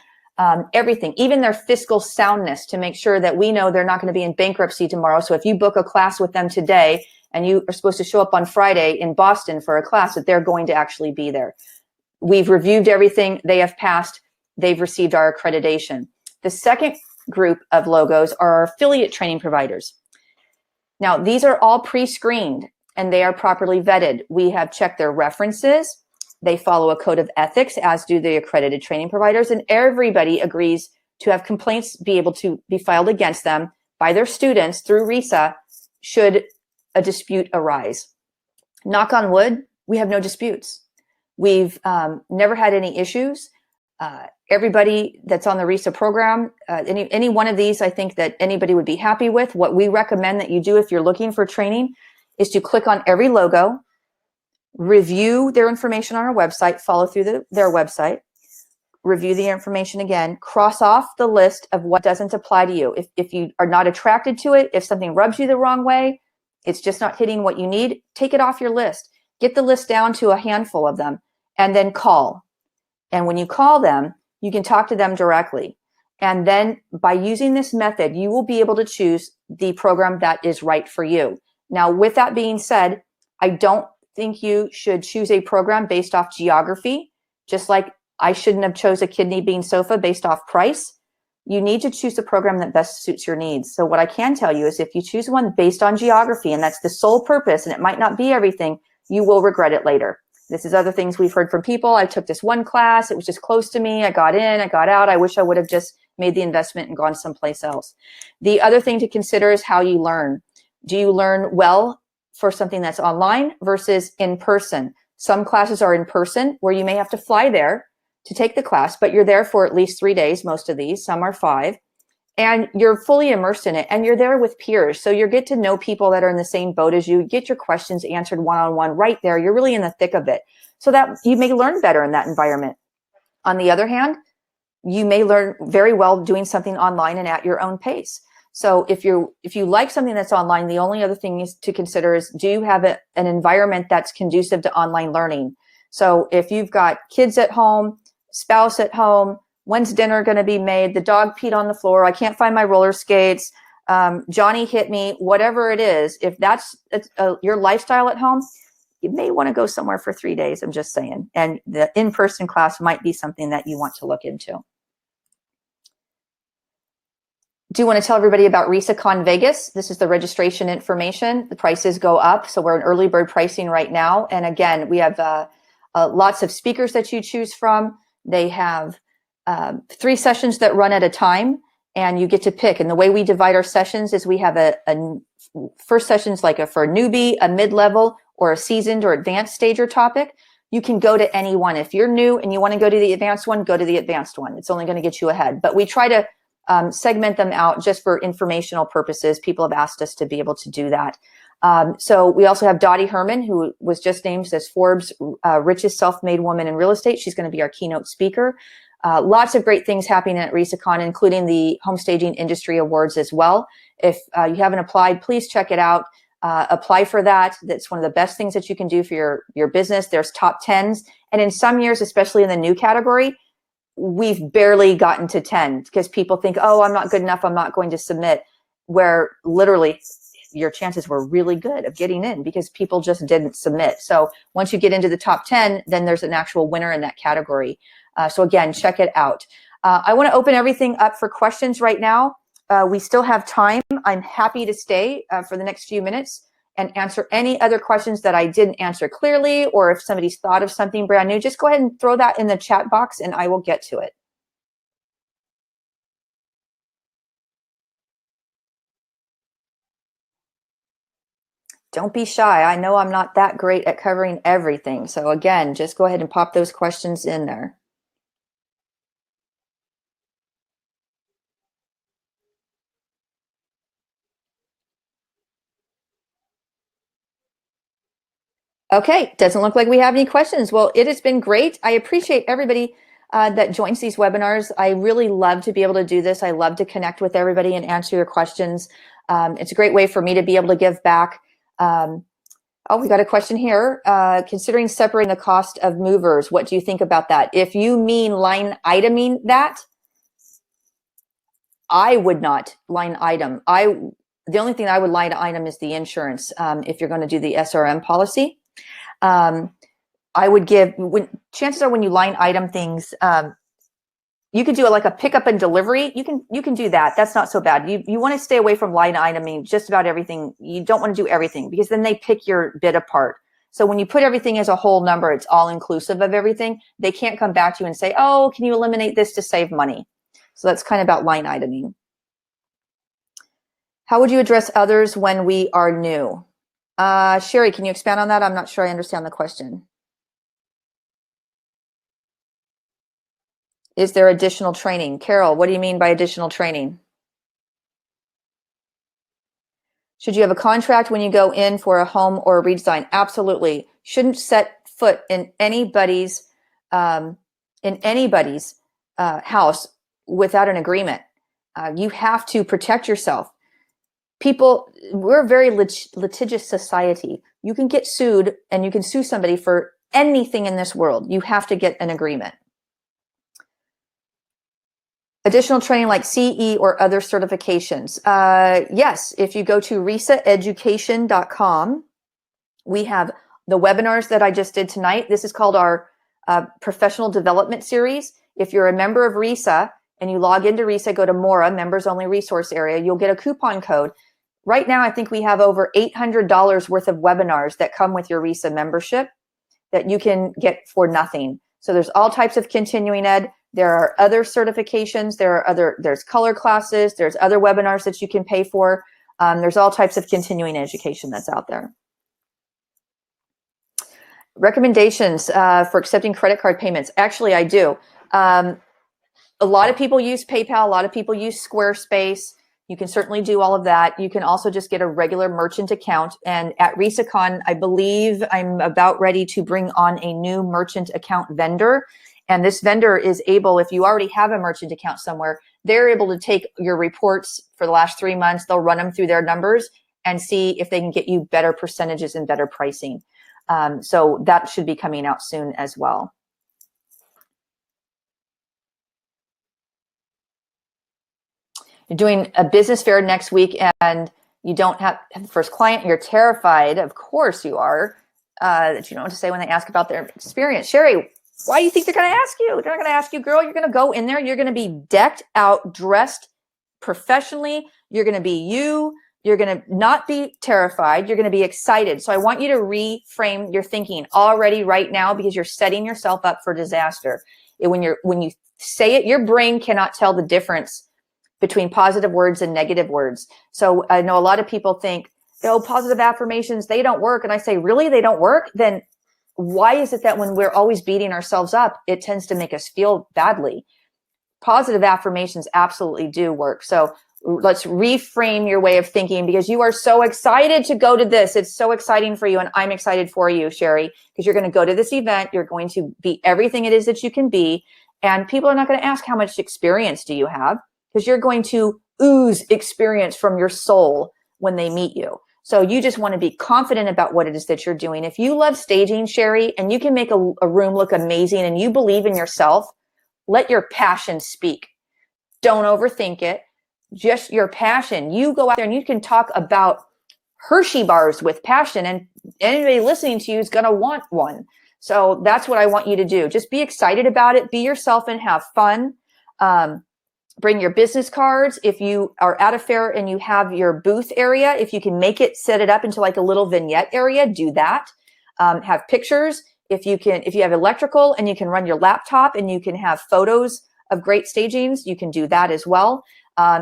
everything, even their fiscal soundness, to make sure that we know they're not going to be in bankruptcy tomorrow. So if you book a class with them today and you are supposed to show up on Friday in Boston for a class, that they're going to actually be there. We've reviewed everything. They have passed. They've received our accreditation. The second group of logos are our affiliate training providers. Now, these are all pre-screened and they are properly vetted. We have checked their references. They follow a code of ethics, as do the accredited training providers, and everybody agrees to have complaints be able to be filed against them by their students through RESA should a dispute arise. Knock on wood, we have no disputes. We've never had any issues. Everybody that's on the RESA program, any one of these, I think that anybody would be happy with. What we recommend that you do if you're looking for training is to click on every logo, review their information on our website, follow through their website, review the information again, cross off the list of what doesn't apply to you. If you are not attracted to it, if something rubs you the wrong way, it's just not hitting what you need, take it off your list. Get the list down to a handful of them and then call. And when you call them, you can talk to them directly. And then by using this method, you will be able to choose the program that is right for you. Now, with that being said, I don't think you should choose a program based off geography, just like I shouldn't have chose a kidney bean sofa based off price. You need to choose the program that best suits your needs. So what I can tell you is if you choose one based on geography and that's the sole purpose and it might not be everything, you will regret it later. This is other things we've heard from people. I took this one class. It was just close to me. I got in, I got out. I wish I would have just made the investment and gone someplace else. The other thing to consider is how you learn. Do you learn well for something that's online versus in person? Some classes are in person where you may have to fly there to take the class, but you're there for at least 3 days, most of these, some are 5, and you're fully immersed in it, and you're there with peers. So you get to know people that are in the same boat as you, get your questions answered one-on-one right there. You're really in the thick of it, so that you may learn better in that environment. On the other hand, you may learn very well doing something online and at your own pace. So if you like something that's online, the only other thing is to consider is, do you have an environment that's conducive to online learning? So if you've got kids at home, spouse at home, when's dinner going to be made? The dog peed on the floor. I can't find my roller skates. Johnny hit me. Whatever it is, if that's your lifestyle at home, you may want to go somewhere for 3 days. I'm just saying. And the in-person class might be something that you want to look into. Do you want to tell everybody about RESACon Vegas? This is the registration information. The prices go up. So we're in early bird pricing right now. And again, we have lots of speakers that you choose from. They have 3 sessions that run at a time, and you get to pick. And the way we divide our sessions is we have a first sessions like for a newbie, a mid-level, or a seasoned or advanced stage or topic. You can go to any one. If you're new and you want to go to the advanced one, go to the advanced one. It's only going to get you ahead. But we try to segment them out just for informational purposes. People have asked us to be able to do that. So we also have Dottie Herman, who was just named as Forbes' richest self-made woman in real estate. She's going to be our keynote speaker. Lots of great things happening at RESACon, including the Home Staging Industry Awards as well. If you haven't applied, please check it out. Apply for that. That's one of the best things that you can do for your business. There's top 10s. And in some years, especially in the new category, we've barely gotten to 10 because people think, oh, I'm not good enough, I'm not going to submit, where literally your chances were really good of getting in because people just didn't submit. So once you get into the top 10, then there's an actual winner in that category. So again, check it out. I want to open everything up for questions right now. We still have time. I'm happy to stay for the next few minutes and answer any other questions that I didn't answer clearly, or if somebody's thought of something brand new, just go ahead and throw that in the chat box and I will get to it. Don't be shy. I know I'm not that great at covering everything. So again, just go ahead and pop those questions in there. Okay, doesn't look like we have any questions. Well, it has been great. I appreciate everybody that joins these webinars. I really love to be able to do this. I love to connect with everybody and answer your questions. It's a great way for me to be able to give back. Oh, we got a question here. Considering separating the cost of movers, what do you think about that? If you mean line iteming that, I would not line item. The only thing I would line item is the insurance. If you're going to do the SRM policy, I would give, chances are when you line item things, you could do it like a pickup and delivery. You can do that. That's not so bad. You want to stay away from line iteming just about everything. You don't want to do everything because then they pick your bid apart. So when you put everything as a whole number, it's all inclusive of everything. They can't come back to you and say, oh, can you eliminate this to save money? So that's kind of about line iteming. How would you address others when we are new? Sherry, can you expand on that? I'm not sure I understand the question. Is there additional training? Carol, what do you mean by additional training? Should you have a contract when you go in for a home or a redesign? Absolutely. Shouldn't set foot in anybody's house without an agreement. You have to protect yourself. People, we're a very litigious society. You can get sued and you can sue somebody for anything in this world. You have to get an agreement. Additional training like CE or other certifications. Yes, if you go to resaeducation.com, we have the webinars that I just did tonight. This is called our professional development series. If you're a member of RESA and you log into RESA, go to Mora, members only resource area, you'll get a coupon code. Right now, I think we have over $800 worth of webinars that come with your RESA membership that you can get for nothing. So there's all types of continuing ed. There are other certifications. There's color classes. There's other webinars that you can pay for. There's all types of continuing education that's out there. Recommendations for accepting credit card payments. Actually, I do. A lot of people use PayPal. A lot of people use Squarespace. You can certainly do all of that. You can also just get a regular merchant account. And at RESACon, I believe I'm about ready to bring on a new merchant account vendor. And this vendor is able, if you already have a merchant account somewhere, they're able to take your reports for the last 3 months. They'll run them through their numbers and see if they can get you better percentages and better pricing. So that should be coming out soon as well. You're doing a business fair next week and you don't have the first client. You're terrified. Of course you are. That you don't know what to say when they ask about their experience. Sherry, why do you think they're going to ask you? They're not going to ask you, girl. You're going to go in there. You're going to be decked out, dressed professionally. You're going to be you. You're going to not be terrified. You're going to be excited. So I want you to reframe your thinking already right now because you're setting yourself up for disaster. When you say it, your brain cannot tell the difference between positive words and negative words. So I know a lot of people think, oh, positive affirmations, they don't work. And I say, really, they don't work? Then why is it that when we're always beating ourselves up, it tends to make us feel badly? Positive affirmations absolutely do work. So let's reframe your way of thinking because you are so excited to go to this. It's so exciting for you. And I'm excited for you, Sherry, because you're going to go to this event. You're going to be everything it is that you can be. And people are not going to ask how much experience do you have, because you're going to ooze experience from your soul when they meet you. So you just want to be confident about what it is that you're doing. If you love staging, Sherry, and you can make a room look amazing and you believe in yourself, let your passion speak. Don't overthink it. Just your passion. You go out there and you can talk about Hershey bars with passion, and anybody listening to you is going to want one. So that's what I want you to do. Just be excited about it. Be yourself and have fun. Bring your business cards. If you are at a fair and you have your booth area, if you can make it, set it up into like a little vignette area, do that. Have pictures. If you have electrical and you can run your laptop and you can have photos of great stagings, you can do that as well.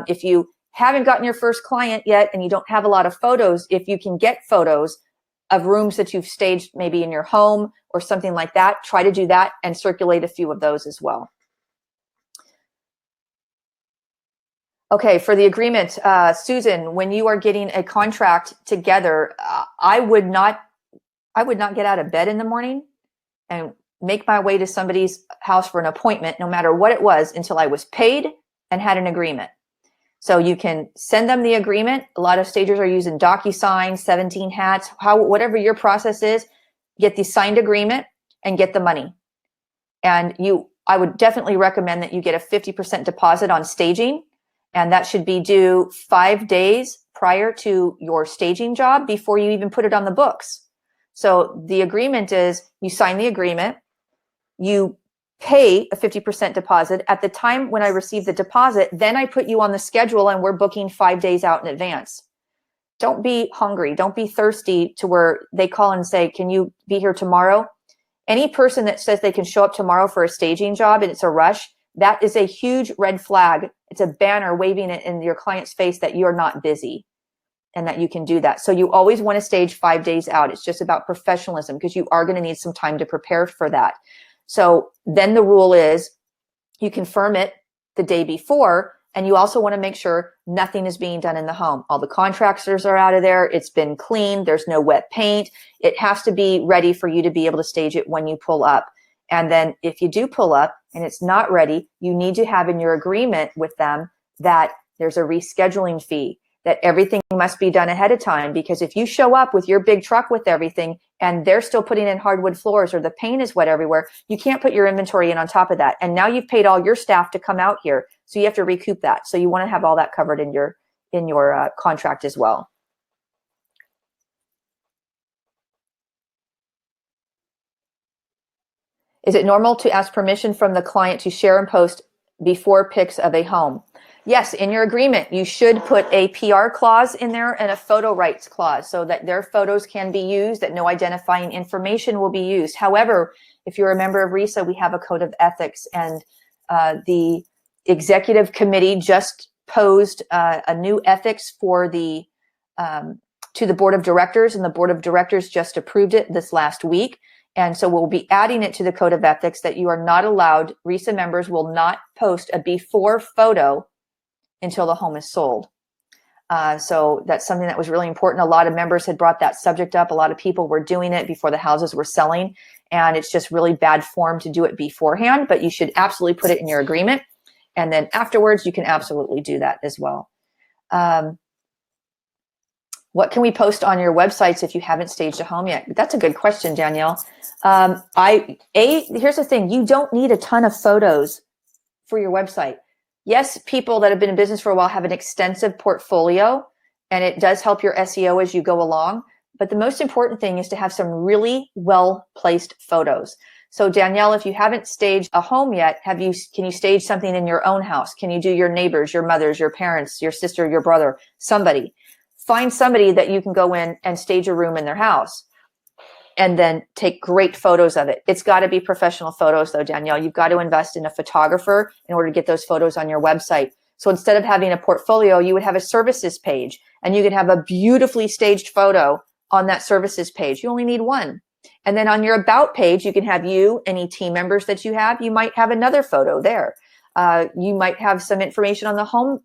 If you haven't gotten your first client yet and you don't have a lot of photos, if you can get photos of rooms that you've staged maybe in your home or something like that, try to do that and circulate a few of those as well. Okay, for the agreement, Susan, when you are getting a contract together, I would not get out of bed in the morning and make my way to somebody's house for an appointment, no matter what it was, until I was paid and had an agreement. So you can send them the agreement. A lot of stagers are using DocuSign, 17 hats, whatever your process is, get the signed agreement and get the money. And I would definitely recommend that you get a 50% deposit on staging. And that should be due 5 days prior to your staging job before you even put it on the books. So the agreement is you sign the agreement, you pay a 50% deposit. At the time when I receive the deposit, then I put you on the schedule and we're booking 5 days out in advance. don't be hungry. Don't be thirsty to where they call and say, can you be here tomorrow? Any person that says they can show up tomorrow for a staging job and it's a rush, that is a huge red flag. It's a banner waving it in your client's face that you're not busy and that you can do that. So you always want to stage 5 days out. It's just about professionalism because you are going to need some time to prepare for that. So then the rule is you confirm it the day before, and you also want to make sure nothing is being done in the home. All the contractors are out of there. It's been cleaned. There's no wet paint. It has to be ready for you to be able to stage it when you pull up. And then if you do pull up and it's not ready, you need to have in your agreement with them that there's a rescheduling fee, that everything must be done ahead of time. Because if you show up with your big truck with everything and they're still putting in hardwood floors or the paint is wet everywhere, you can't put your inventory in on top of that. And now you've paid all your staff to come out here. So you have to recoup that. So you want to have all that covered in your contract as well. Is it normal to ask permission from the client to share and post before pics of a home? Yes, in your agreement, you should put a PR clause in there and a photo rights clause so that their photos can be used, that no identifying information will be used. However, if you're a member of RESA, we have a code of ethics, and the executive committee just posed a new ethics for the to the board of directors, and the board of directors just approved it this last week. And so we'll be adding it to the code of ethics that you are not allowed, RESA members will not post a before photo until the home is sold. So that's something that was really important. A lot of members had brought that subject up. A lot of people were doing it before the houses were selling, and it's just really bad form to do it beforehand, but you should absolutely put it in your agreement. And then afterwards, you can absolutely do that as well. What can we post on your websites if you haven't staged a home yet? That's a good question, Danielle. Here's the thing. You don't need a ton of photos for your website. Yes, people that have been in business for a while have an extensive portfolio, and it does help your SEO as you go along. But the most important thing is to have some really well-placed photos. So Danielle, if you haven't staged a home yet, can you stage something in your own house? Can you do your neighbors, your mothers, your parents, your sister, your brother, somebody? Find somebody that you can go in and stage a room in their house and then take great photos of it. It's got to be professional photos though, Danielle. You've got to invest in a photographer in order to get those photos on your website. So instead of having a portfolio, you would have a services page, and you could have a beautifully staged photo on that services page. You only need one. And then on your about page, you can have you, any team members that you have. You might have another photo there. You might have some information on the home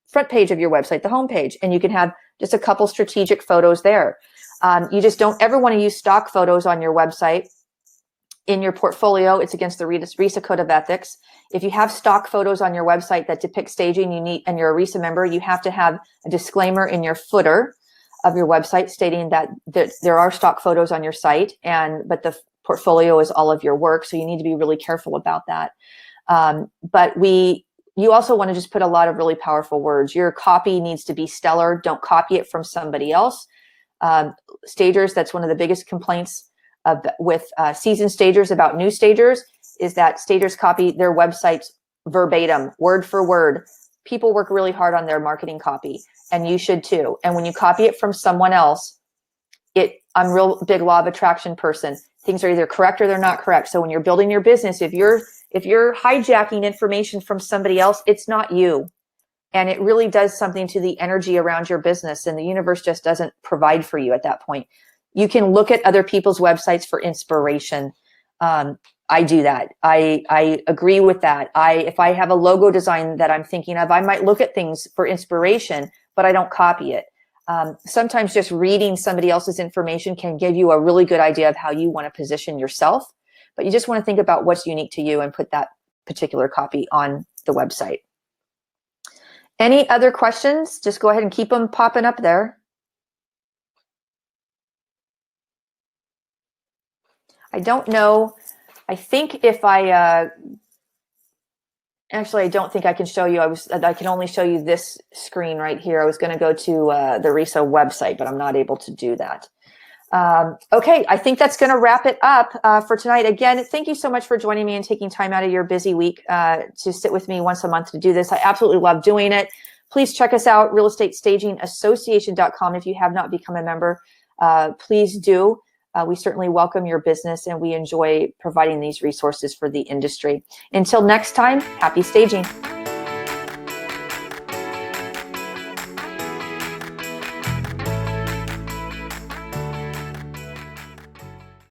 front page of your website, the home page, and you can have just a couple strategic photos there. You just don't ever want to use stock photos on your website. In your portfolio, it's against the RESA Code of Ethics. If you have stock photos on your website that depict staging, and you're a RESA member, you have to have a disclaimer in your footer of your website stating that there are stock photos on your site, but the portfolio is all of your work, so you need to be really careful about that. You also want to just put a lot of really powerful words. Your copy needs to be stellar. Don't copy it from somebody else. Stagers, that's one of the biggest complaints with seasoned stagers about new stagers, is that stagers copy their websites verbatim, word for word. People work really hard on their marketing copy, and you should too. And when you copy it from someone else, I'm a real big law of attraction person. Things are either correct or they're not correct. So when you're building your business, if you're hijacking information from somebody else, it's not you. And it really does something to the energy around your business, and the universe just doesn't provide for you at that point. You can look at other people's websites for inspiration. I do that. I agree with that. If I have a logo design that I'm thinking of, I might look at things for inspiration, but I don't copy it. Sometimes just reading somebody else's information can give you a really good idea of how you want to position yourself, but you just want to think about what's unique to you and put that particular copy on the website. Any other questions? Just go ahead and keep them popping up there. I don't know. I think if actually, I don't think I can show you. I can only show you this screen right here. I was going to go to the RESA website, but I'm not able to do that. Okay, I think that's going to wrap it up for tonight. Again, thank you so much for joining me and taking time out of your busy week to sit with me once a month to do this. I absolutely love doing it. Please check us out, realestatestagingassociation.com. If you have not become a member, please do. We certainly welcome your business, and we enjoy providing these resources for the industry. Until next time, happy staging.